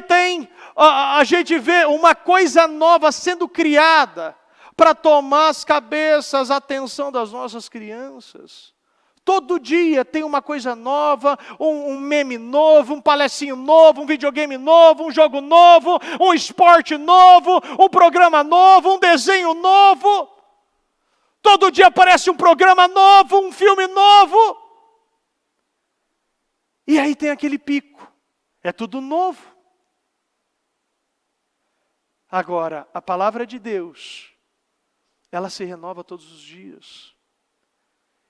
a gente vê uma coisa nova sendo criada para tomar as cabeças, a atenção das nossas crianças. Todo dia tem uma coisa nova, um meme novo, um palestrinho novo, um videogame novo, um jogo novo, um esporte novo, um programa novo, um desenho novo. Todo dia aparece um programa novo, um filme novo. E aí tem aquele pico. É tudo novo. Agora, a palavra de Deus, ela se renova todos os dias.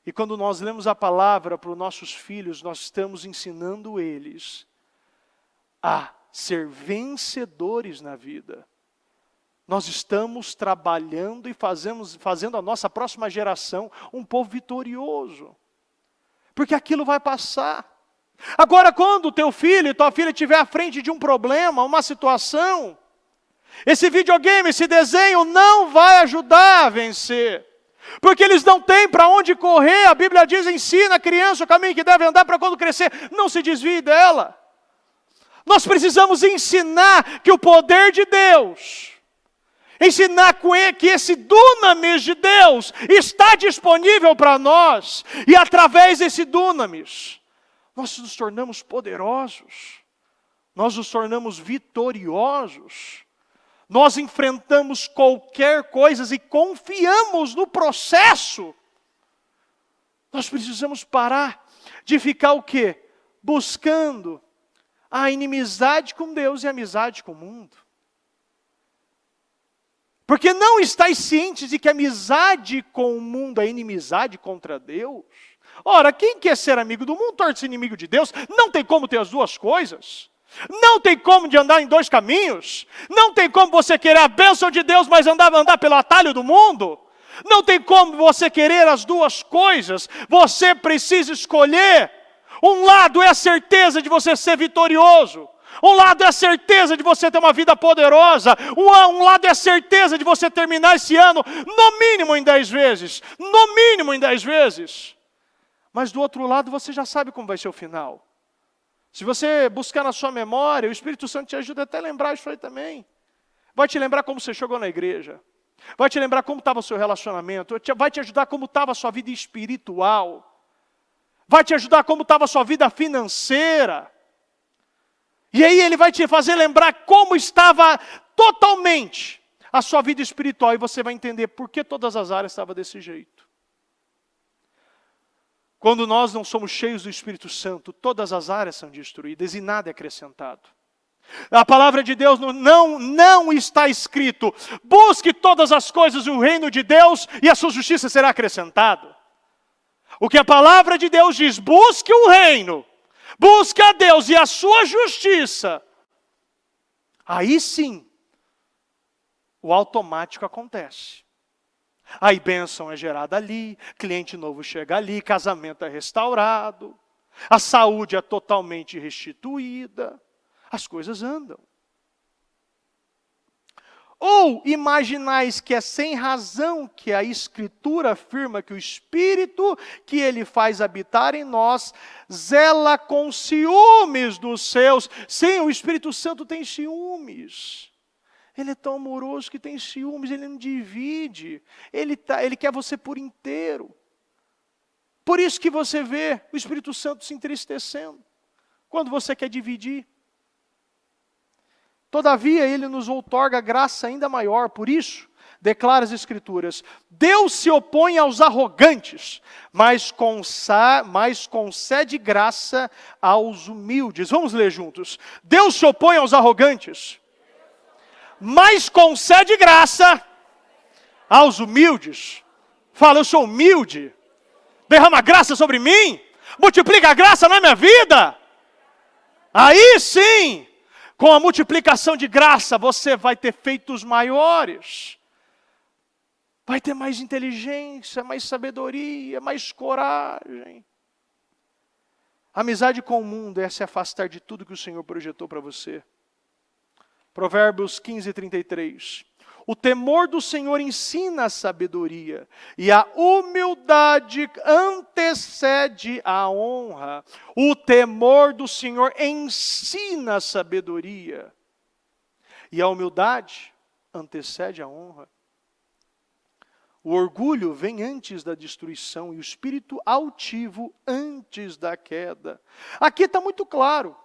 E quando nós lemos a palavra para os nossos filhos, nós estamos ensinando eles a ser vencedores na vida. Nós estamos trabalhando e fazendo a nossa próxima geração um povo vitorioso. Porque aquilo vai passar. Agora, quando o teu filho e tua filha estiver à frente de um problema, uma situação, esse videogame, esse desenho não vai ajudar a vencer. Porque eles não têm para onde correr. A Bíblia diz, ensina a criança o caminho que deve andar para quando crescer, não se desvie dela. Nós precisamos ensinar que o poder de Deus, ensinar que esse dunamis de Deus está disponível para nós. E através desse dunamis, nós nos tornamos poderosos. Nós nos tornamos vitoriosos. Nós enfrentamos qualquer coisa e confiamos no processo. Nós precisamos parar de ficar o quê? Buscando a inimizade com Deus e a amizade com o mundo. Porque não estáis cientes de que a amizade com o mundo é inimizade contra Deus? Ora, quem quer ser amigo do mundo torna-se inimigo de Deus. Não tem como ter as duas coisas. Não tem como de andar em dois caminhos. Não tem como você querer a bênção de Deus, mas andar pelo atalho do mundo. Não tem como você querer as duas coisas. Você precisa escolher. Um lado é a certeza de você ser vitorioso. Um lado é a certeza de você ter uma vida poderosa. Um lado é a certeza de você terminar esse ano no mínimo em 10 vezes. No mínimo em 10 vezes. Mas do outro lado você já sabe como vai ser o final. Se você buscar na sua memória, o Espírito Santo te ajuda até a lembrar isso aí também. Vai te lembrar como você chegou na igreja. Vai te lembrar como estava o seu relacionamento. Vai te ajudar como estava a sua vida espiritual. Vai te ajudar como estava a sua vida financeira. E aí ele vai te fazer lembrar como estava totalmente a sua vida espiritual. E você vai entender por que todas as áreas estavam desse jeito. Quando nós não somos cheios do Espírito Santo, todas as áreas são destruídas e nada é acrescentado. A palavra de Deus não está escrito: busque todas as coisas do reino de Deus e a sua justiça será acrescentada. O que a palavra de Deus diz: busque o reino, busque a Deus e a sua justiça. Aí sim, o automático acontece. Aí bênção é gerada ali, cliente novo chega ali, casamento é restaurado, a saúde é totalmente restituída, as coisas andam. Ou imaginais que é sem razão que a Escritura afirma que o Espírito que Ele faz habitar em nós zela com ciúmes dos seus. Sim, o Espírito Santo tem ciúmes. Ele é tão amoroso que tem ciúmes, Ele não divide. Ele quer você por inteiro. Por isso que você vê o Espírito Santo se entristecendo quando você quer dividir. Todavia, Ele nos outorga graça ainda maior. Por isso, declara as Escrituras: Deus se opõe aos arrogantes, mas concede graça aos humildes. Vamos ler juntos. Deus se opõe aos arrogantes, mas concede graça aos humildes. Fala: eu sou humilde. Derrama graça sobre mim. Multiplica a graça na minha vida. Aí sim, com a multiplicação de graça, você vai ter feitos maiores. Vai ter mais inteligência, mais sabedoria, mais coragem. Amizade com o mundo é se afastar de tudo que o Senhor projetou para você. Provérbios 15:33. O temor do Senhor ensina a sabedoria, e a humildade antecede a honra. O temor do Senhor ensina a sabedoria, e a humildade antecede a honra. O orgulho vem antes da destruição, e o espírito altivo antes da queda. Aqui está muito claro.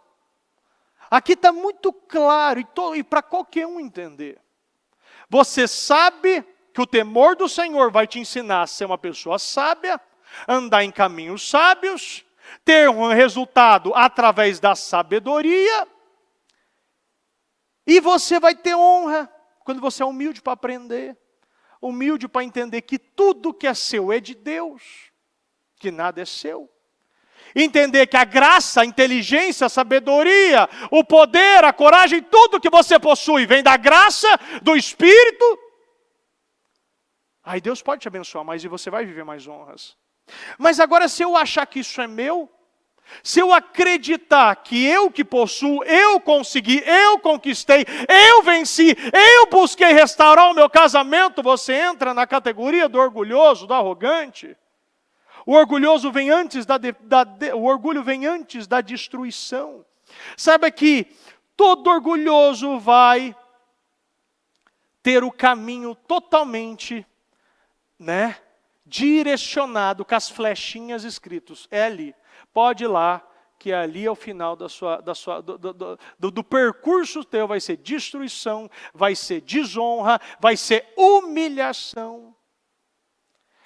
Aqui está muito claro, e para qualquer um entender. Você sabe que o temor do Senhor vai te ensinar a ser uma pessoa sábia, andar em caminhos sábios, ter um resultado através da sabedoria, e você vai ter honra quando você é humilde para aprender, humilde para entender que tudo que é seu é de Deus, que nada é seu. Entender que a graça, a inteligência, a sabedoria, o poder, a coragem, tudo que você possui vem da graça, do Espírito. Aí Deus pode te abençoar mais e você vai viver mais honras. Mas agora, se eu achar que isso é meu, se eu acreditar que eu que possuo, eu consegui, eu conquistei, eu venci, eu busquei restaurar o meu casamento, você entra na categoria do orgulhoso, do arrogante. O orgulhoso vem antes o orgulho vem antes da destruição. Saiba que todo orgulhoso vai ter o caminho totalmente, direcionado com as flechinhas escritas. É ali. Pode ir lá, que ali é o final do percurso teu. Vai ser destruição, vai ser desonra, vai ser humilhação.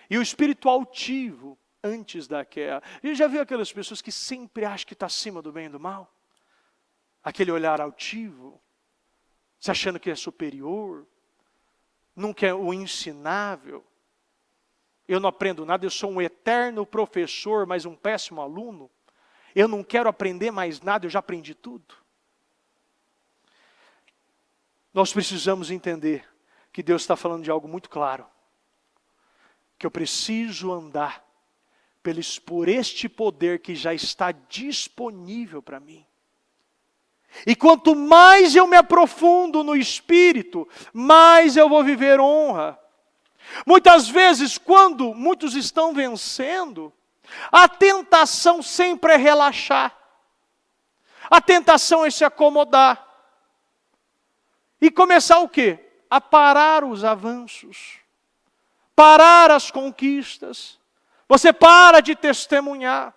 E o espírito altivo antes da queda. E já viu aquelas pessoas que sempre acham que está acima do bem e do mal? Aquele olhar altivo, se achando que é superior, nunca é o ensinável. Eu não aprendo nada, eu sou um eterno professor, mas um péssimo aluno. Eu não quero aprender mais nada, eu já aprendi tudo. Nós precisamos entender que Deus está falando de algo muito claro. Que eu preciso andar por este poder que já está disponível para mim. E quanto mais eu me aprofundo no Espírito, mais eu vou viver honra. Muitas vezes, quando muitos estão vencendo, a tentação sempre é relaxar. A tentação é se acomodar. E começar o quê? A parar os avanços. Parar as conquistas. Você para de testemunhar.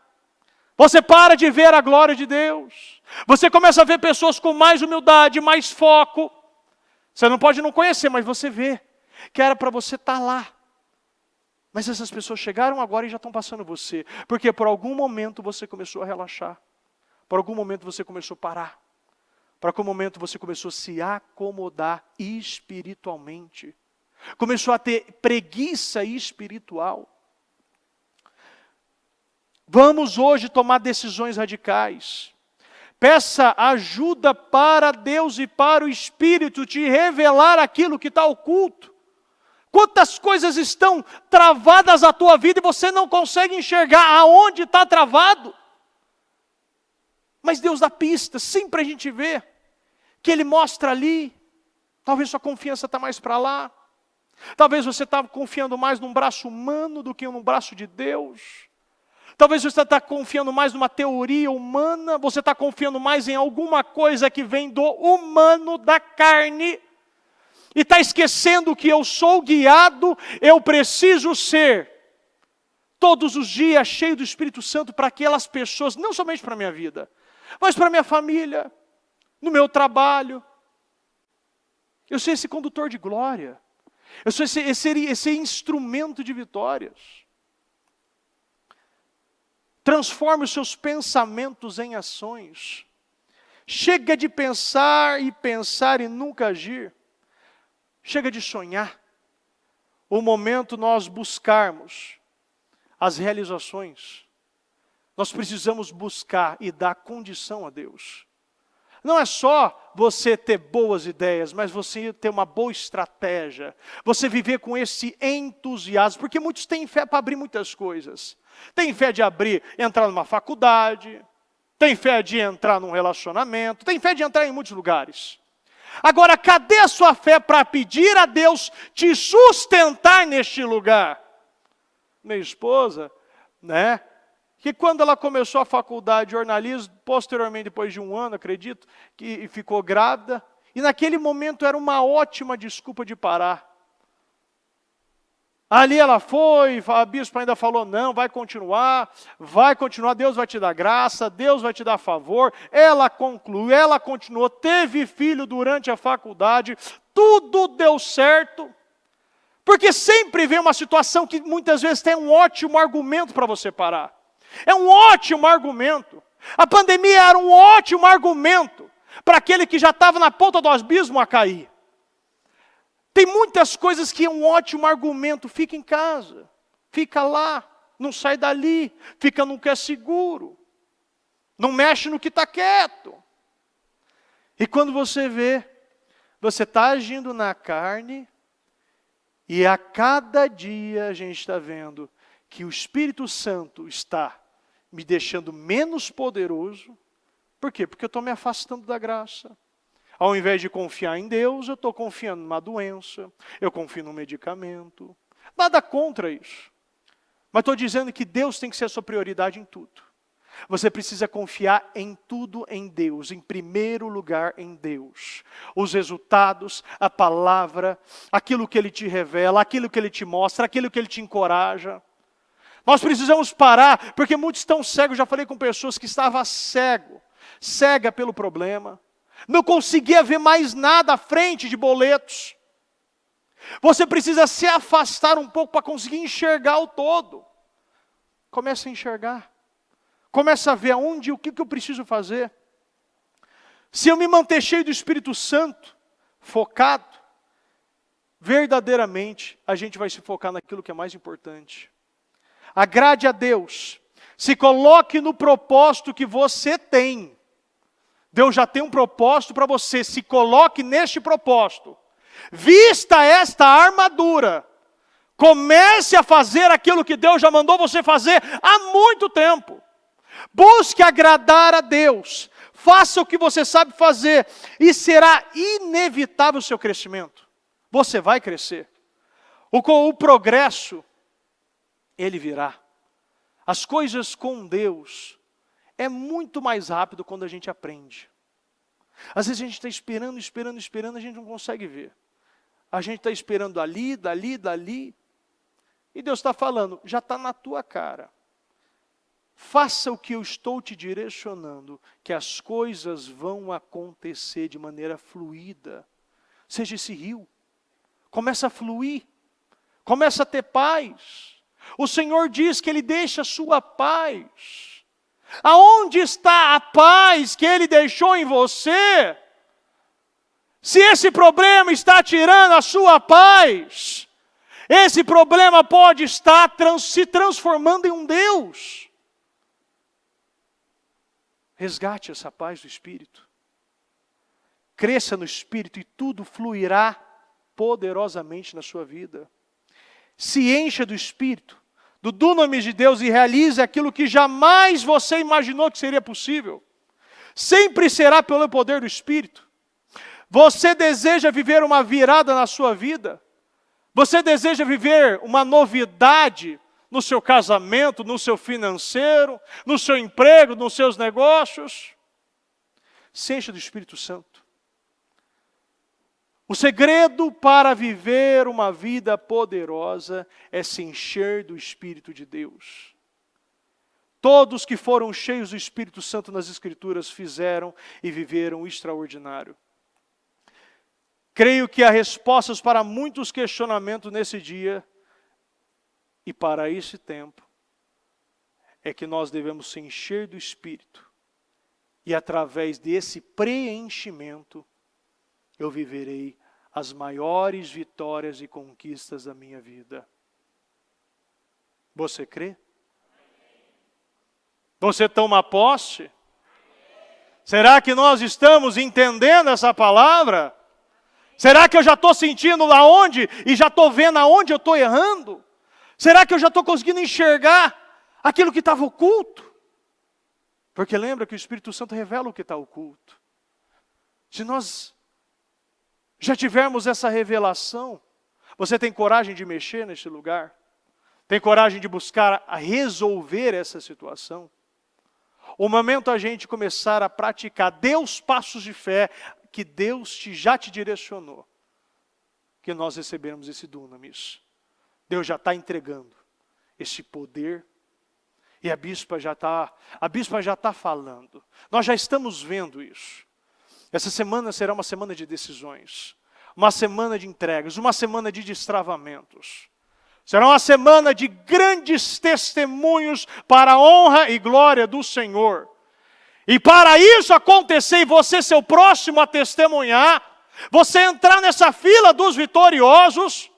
Você para de ver a glória de Deus. Você começa a ver pessoas com mais humildade, mais foco. Você não pode não conhecer, mas você vê que era para você estar lá. Mas essas pessoas chegaram agora e já estão passando você. Porque por algum momento você começou a relaxar. Por algum momento você começou a parar. Por algum momento você começou a se acomodar espiritualmente. Começou a ter preguiça espiritual. Vamos hoje tomar decisões radicais. Peça ajuda para Deus e para o Espírito te revelar aquilo que está oculto. Quantas coisas estão travadas na tua vida e você não consegue enxergar aonde está travado? Mas Deus dá pista, sempre a gente vê que Ele mostra ali. Talvez sua confiança está mais para lá. Talvez você está confiando mais num braço humano do que num braço de Deus. Talvez você está confiando mais numa teoria humana. Você está confiando mais em alguma coisa que vem do humano, da carne. E está esquecendo que eu sou guiado, eu preciso ser todos os dias cheio do Espírito Santo para aquelas pessoas, não somente para a minha vida, mas para a minha família, no meu trabalho. Eu sou esse condutor de glória. Eu sou esse instrumento de vitórias. Transforme os seus pensamentos em ações. Chega de pensar e nunca agir. Chega de sonhar. O momento nós buscarmos as realizações. Nós precisamos buscar e dar condição a Deus. Não é só você ter boas ideias, mas você ter uma boa estratégia. Você viver com esse entusiasmo. Porque muitos têm fé para abrir muitas coisas. Tem fé de entrar numa faculdade. Tem fé de entrar num relacionamento. Tem fé de entrar em muitos lugares. Agora, cadê a sua fé para pedir a Deus te sustentar neste lugar? Minha esposa, né? Que quando ela começou a faculdade de jornalismo, posteriormente, depois de um ano, acredito, que ficou grávida, e naquele momento era uma ótima desculpa de parar. Ali ela foi, a bispa ainda falou, não, vai continuar, Deus vai te dar graça, Deus vai te dar favor. Ela concluiu, ela continuou, teve filho durante a faculdade, tudo deu certo. Porque sempre vem uma situação que muitas vezes tem um ótimo argumento para você parar. É um ótimo argumento. A pandemia era um ótimo argumento para aquele que já estava na ponta do abismo a cair. Tem muitas coisas que é um ótimo argumento. Fica em casa, fica lá, não sai dali, fica no que é seguro, não mexe no que está quieto. E quando você vê, você está agindo na carne, e a cada dia a gente está vendo que o Espírito Santo está me deixando menos poderoso. Por quê? Porque eu estou me afastando da graça. Ao invés de confiar em Deus, eu estou confiando numa doença, eu confio num medicamento. Nada contra isso. Mas estou dizendo que Deus tem que ser a sua prioridade em tudo. Você precisa confiar em tudo em Deus, em primeiro lugar em Deus. Os resultados, a palavra, aquilo que Ele te revela, aquilo que Ele te mostra, aquilo que Ele te encoraja. Nós precisamos parar, porque muitos estão cegos. Já falei com pessoas que estavam cega pelo problema. Não conseguia ver mais nada à frente de boletos. Você precisa se afastar um pouco para conseguir enxergar o todo. Comece a enxergar. Comece a ver aonde, o que eu preciso fazer. Se eu me manter cheio do Espírito Santo, focado, verdadeiramente a gente vai se focar naquilo que é mais importante. Agrade a Deus. Se coloque no propósito que você tem. Deus já tem um propósito para você. Se coloque neste propósito. Vista esta armadura. Comece a fazer aquilo que Deus já mandou você fazer há muito tempo. Busque agradar a Deus. Faça o que você sabe fazer. E será inevitável o seu crescimento. Você vai crescer. O progresso, ele virá. As coisas com Deus é muito mais rápido quando a gente aprende. Às vezes a gente está esperando, a gente não consegue ver. A gente está esperando dali. E Deus está falando, já está na tua cara. faça o que eu estou te direcionando, que as coisas vão acontecer de maneira fluida. Seja esse rio. Começa a fluir. Começa a ter paz. O Senhor diz que Ele deixa a sua paz. Aonde está a paz que Ele deixou em você? Se esse problema está tirando a sua paz, esse problema pode estar se transformando em um Deus. Resgate essa paz do Espírito. Cresça no Espírito e tudo fluirá poderosamente na sua vida. Se encha do Espírito, do dunamis de Deus e realize aquilo que jamais você imaginou que seria possível. Sempre será pelo poder do Espírito. Você deseja viver uma virada na sua vida? Você deseja viver uma novidade no seu casamento, no seu financeiro, no seu emprego, nos seus negócios? Se encha do Espírito Santo. O segredo para viver uma vida poderosa é se encher do Espírito de Deus. Todos que foram cheios do Espírito Santo nas Escrituras fizeram e viveram o extraordinário. Creio que há respostas para muitos questionamentos nesse dia e para esse tempo é que nós devemos se encher do Espírito e através desse preenchimento eu viverei as maiores vitórias e conquistas da minha vida. Você crê? Você toma posse? Será que nós estamos entendendo essa palavra? Será que eu já estou sentindo aonde e já estou vendo aonde eu estou errando? Será que eu já estou conseguindo enxergar aquilo que estava oculto? Porque lembra que o Espírito Santo revela o que está oculto. Se nós já tivermos essa revelação, você tem coragem de mexer neste lugar? Tem coragem de buscar a resolver essa situação? O momento a gente começar a praticar, dê os passos de fé que Deus já te direcionou, que nós recebemos esse dunamis. Deus já está entregando esse poder, e a bispa já está falando. Nós já estamos vendo isso. Essa semana será uma semana de decisões, uma semana de entregas, uma semana de destravamentos. Será uma semana de grandes testemunhos para a honra e glória do Senhor. E para isso acontecer e você ser o próximo a testemunhar, você entrar nessa fila dos vitoriosos,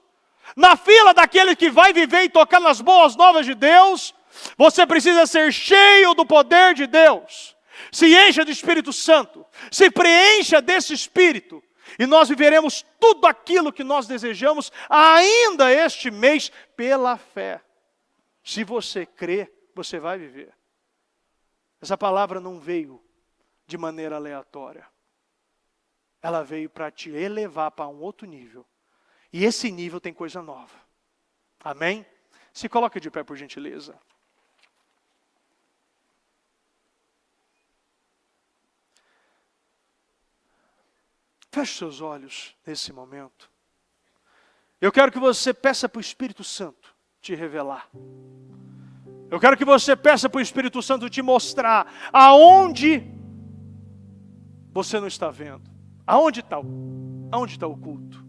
na fila daquele que vai viver e tocar nas boas novas de Deus, você precisa ser cheio do poder de Deus. Se encha do Espírito Santo, se preencha desse Espírito, e nós viveremos tudo aquilo que nós desejamos ainda este mês pela fé. Se você crê, você vai viver. Essa palavra não veio de maneira aleatória. Ela veio para te elevar para um outro nível. E esse nível tem coisa nova. Amém? Se coloque de pé, por gentileza. Feche seus olhos nesse momento. Eu quero que você peça para o Espírito Santo te revelar. Eu quero que você peça para o Espírito Santo te mostrar aonde você não está vendo. Aonde está o culto?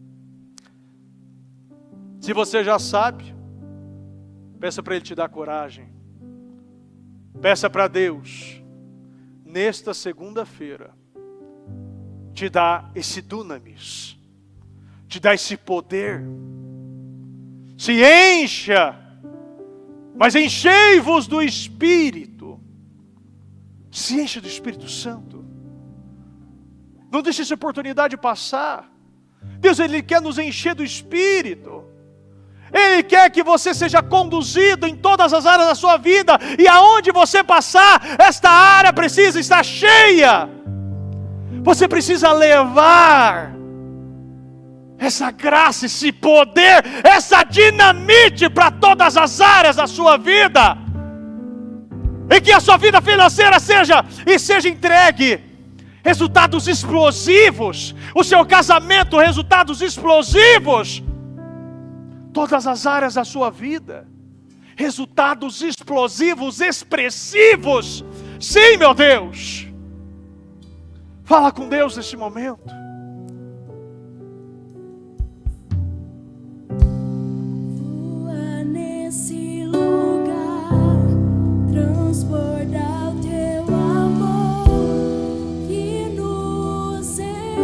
Se você já sabe, peça para Ele te dar coragem. Peça para Deus, nesta segunda-feira, te dar esse dunamis, te dar esse poder. Se encha, mas enchei-vos do Espírito. Se encha do Espírito Santo. Não deixe essa oportunidade passar. Deus, Ele quer nos encher do Espírito. Ele quer que você seja conduzido em todas as áreas da sua vida. E aonde você passar, esta área precisa estar cheia. Você precisa levar essa graça, esse poder, essa dinamite para todas as áreas da sua vida. E que a sua vida financeira seja entregue resultados explosivos. O seu casamento, resultados explosivos. Todas as áreas da sua vida. resultados explosivos, expressivos. Sim, meu Deus. Fala com Deus nesse momento. Voa nesse lugar, transborda o teu amor que nos envolve.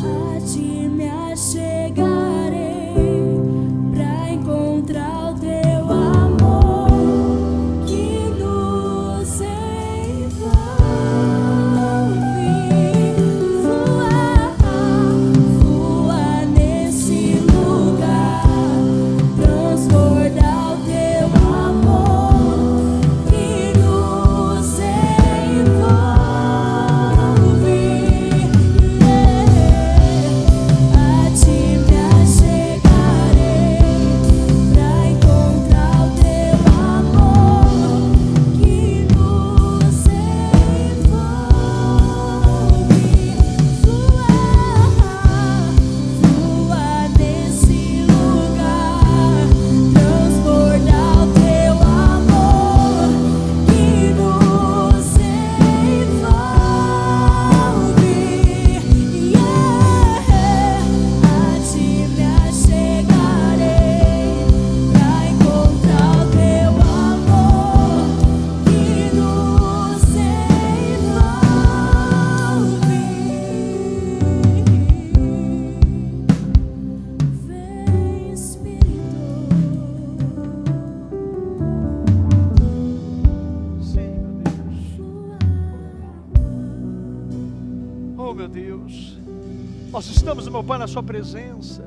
A ti me achegarei pra encontrar o teu amor que nos envolve. Voa nesse lugar, transborda o teu amor que nos envolve. A ti me achegarei pra encontrar o teu amor que nos envolve. Voa nesse lugar, transborda o teu amor que nos envolve. A ti me achegarei pra encontrar o teu amor que nos envolve. Vem, Espírito. Sim, meu Deus. Oh, meu Deus. Nós estamos, meu Pai, na sua presença.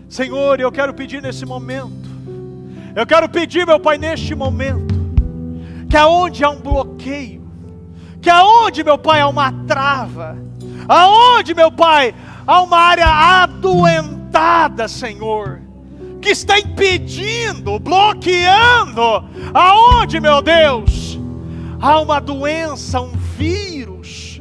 Senhor, eu quero pedir nesse momento. Eu quero pedir, meu Pai, neste momento, que aonde há um bloqueio, que aonde, meu Pai, há uma trava, aonde, meu Pai, há uma área adoentada, Senhor, que está impedindo, bloqueando, aonde, meu Deus, há uma doença, um vírus,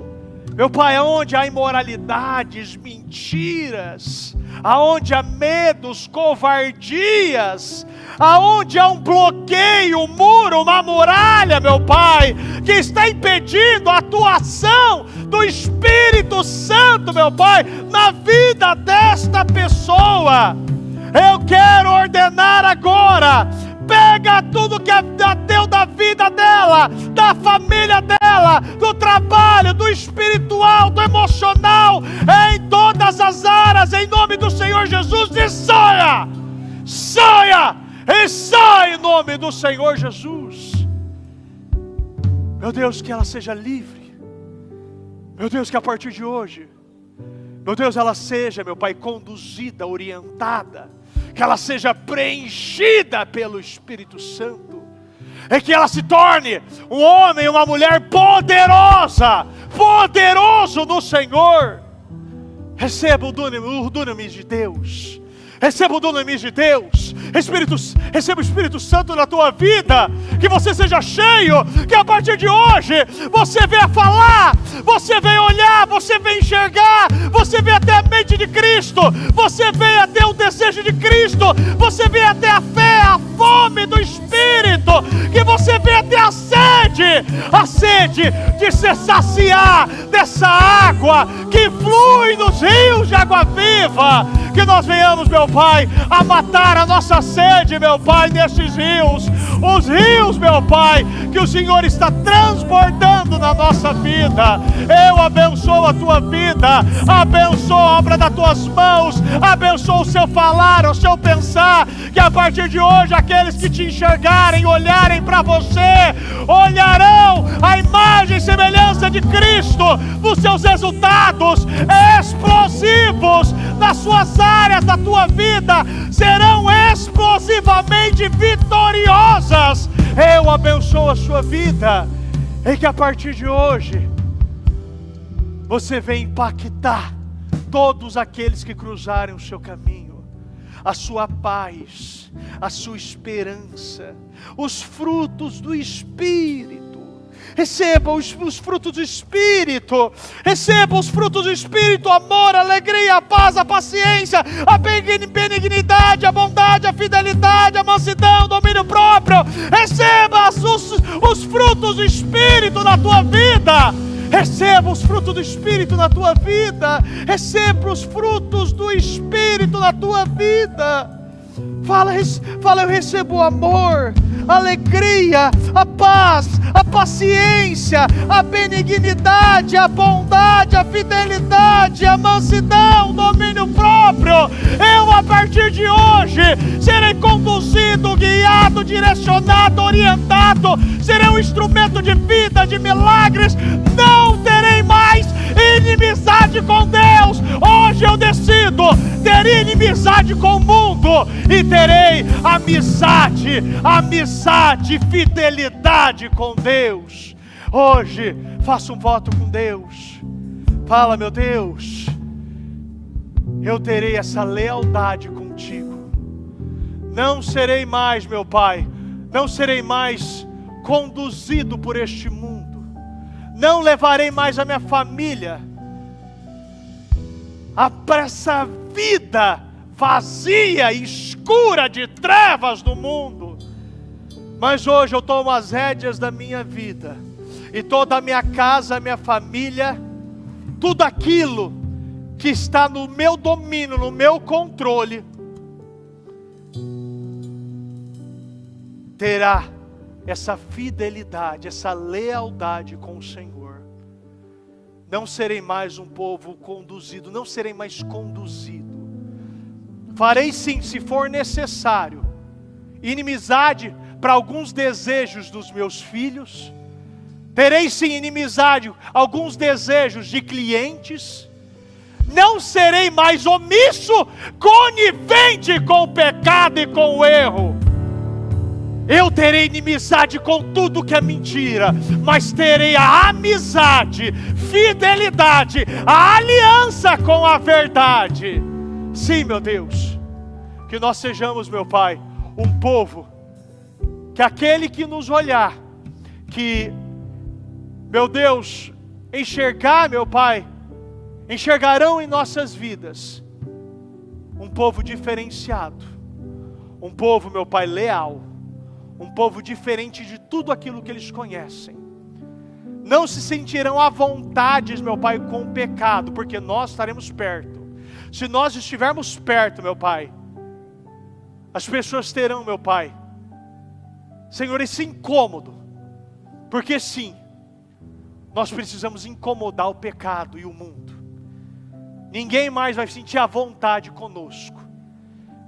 meu Pai, aonde há imoralidades, mentiras, aonde há medos, covardias, aonde há um bloqueio, um muro, uma muralha, meu Pai, que está impedindo a atuação do Espírito Santo, meu Pai, na vida desta pessoa. Eu quero ordenar agora, pega tudo que é teu da vida dela, da família dela, do trabalho, do espiritual, do emocional, em todas as áreas, em nome do Senhor Jesus, e saia, saia, e sai em nome do Senhor Jesus. Meu Deus, que ela seja livre. Meu Deus, que a partir de hoje, meu Deus, ela seja, meu Pai, conduzida, orientada, que ela seja preenchida pelo Espírito Santo, e que ela se torne um homem, uma mulher poderosa, poderoso no Senhor. Receba o dunamis de Deus, receba o dunamis de Deus, receba o Espírito Santo na tua vida, que você seja cheio, que a partir de hoje, você venha falar, você venha olhar, você venha enxergar, você venha ter a mente de Cristo, você venha ter o desejo de Cristo, você venha ter a fé, a fome do Espírito, que você venha ter a sede de se saciar dessa água que flui nos rios de água viva, que nós venhamos, meu Pai, a matar a nossa sede, meu Pai, nesses rios, os rios, meu Pai, que o Senhor está transbordando na nossa vida. Eu abençoo a tua vida, abençoo a obra das tuas mãos, abençoo o seu falar, o seu pensar, que a partir de hoje, aqueles que te enxergarem, olharem para você, olharão a imagem e semelhança de Cristo, nos seus resultados explosivos, nas suas áreas da tua vida, serão explosivamente vitoriosas. Eu abençoo a sua vida, e que a partir de hoje, você venha impactar todos aqueles que cruzarem o seu caminho, a sua paz, a sua esperança, os frutos do Espírito Receba os frutos do Espírito. Receba os frutos do Espírito: amor, alegria, a paz, a paciência, a benignidade, a bondade, a fidelidade, a mansidão, o domínio próprio. Receba os frutos do Espírito na tua vida. Receba os frutos do Espírito na tua vida. Receba os frutos do Espírito na tua vida. Fala, eu recebo o amor, a alegria, a paz, a paciência, a benignidade, a bondade, a fidelidade, a mansidão, o domínio próprio. Eu, a partir de hoje, serei conduzido, guiado, direcionado, orientado. Serei um instrumento de vida, de milagres. Não terei mais inimizade com Deus. Hoje eu decido ter inimizade com o mundo e terei amizade, fidelidade com Deus. Hoje faço um voto com Deus. Fala: meu Deus, eu terei essa lealdade contigo. Não serei mais, meu Pai, não serei mais conduzido por este mundo. Não levarei mais a minha família para essa vida vazia e escura de trevas do mundo. Mas hoje eu tomo as rédeas da minha vida, e toda a minha casa, a minha família, tudo aquilo que está no meu domínio, no meu controle, terá essa fidelidade, essa lealdade com o Senhor. Não serei mais um povo conduzido, não serei mais conduzido. Farei sim, se for necessário, inimizade para alguns desejos dos meus filhos. Terei sim inimizade, alguns desejos de clientes. Não serei mais omisso, conivente com o pecado e com o erro. Eu terei inimizade com tudo que é mentira, mas terei a amizade, fidelidade, a aliança com a verdade. Sim, meu Deus, que nós sejamos, meu Pai, um povo, que aquele que nos olhar, que, meu Deus, enxergar, meu Pai, enxergarão em nossas vidas um povo diferenciado, um povo, meu Pai, leal, um povo diferente de tudo aquilo que eles conhecem. Não se sentirão à vontade, meu Pai, com o pecado, porque nós estaremos perto. Se nós estivermos perto, meu Pai, as pessoas terão, meu Pai, Senhor, esse incômodo, porque sim, nós precisamos incomodar o pecado e o mundo. Ninguém mais vai sentir à vontade conosco.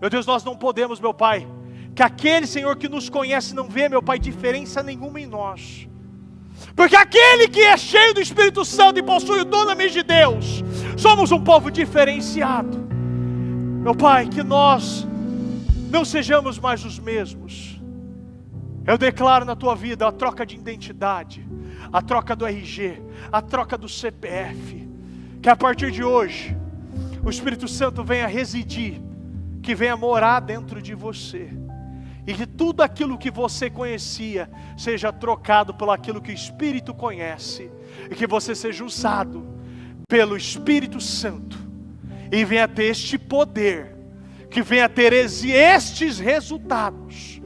Meu Deus, nós não podemos, meu Pai, que aquele, Senhor, que nos conhece não vê, meu Pai, diferença nenhuma em nós. Porque aquele que é cheio do Espírito Santo e possui o dunamis de Deus, somos um povo diferenciado. Meu Pai, que nós não sejamos mais os mesmos. Eu declaro na tua vida a troca de identidade, a troca do RG, a troca do CPF. Que a partir de hoje, o Espírito Santo venha residir, que venha morar dentro de você. E que tudo aquilo que você conhecia seja trocado por aquilo que o Espírito conhece. E que você seja usado pelo Espírito Santo. E venha ter este poder. Que venha ter estes resultados.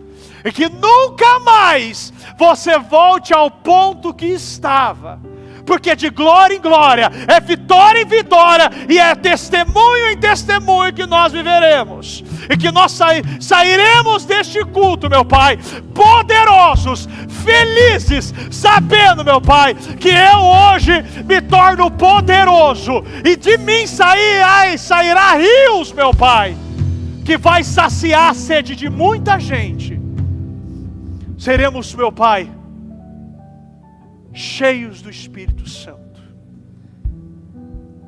E que nunca mais você volte ao ponto que estava. Porque de glória em glória, é vitória em vitória, e é testemunho em testemunho que nós viveremos. E que nós sairemos deste culto, meu Pai, poderosos, felizes, sabendo, meu Pai, que eu hoje me torno poderoso, e de mim sairá rios, meu Pai, que vai saciar a sede de muita gente. Seremos, meu Pai, cheios do Espírito Santo.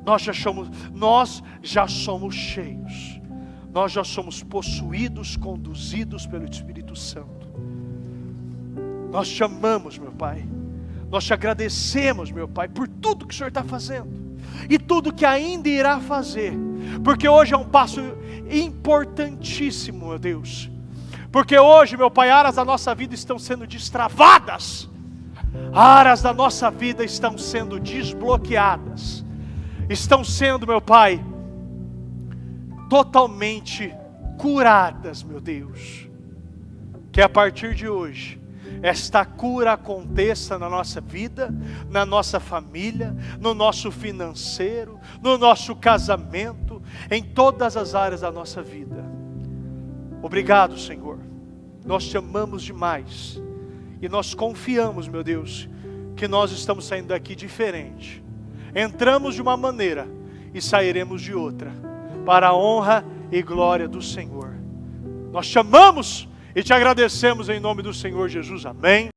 Nós já somos cheios. Nós já somos possuídos, conduzidos pelo Espírito Santo. Nós te amamos, meu Pai. Nós te agradecemos, meu Pai, por tudo que o Senhor está fazendo. E tudo que ainda irá fazer. Porque hoje é um passo importantíssimo, meu Deus. Porque hoje, meu Pai, áreas da nossa vida estão sendo destravadas. áreas da nossa vida estão sendo desbloqueadas, estão sendo, meu Pai, totalmente curadas, meu Deus. Que a partir de hoje, esta cura aconteça na nossa vida, na nossa família, no nosso financeiro, no nosso casamento, em todas as áreas da nossa vida. Obrigado, Senhor. Nós te amamos demais. E nós confiamos, meu Deus, que nós estamos saindo daqui diferente. Entramos de uma maneira e sairemos de outra, para a honra e glória do Senhor. Nós te amamos e te agradecemos em nome do Senhor Jesus. Amém.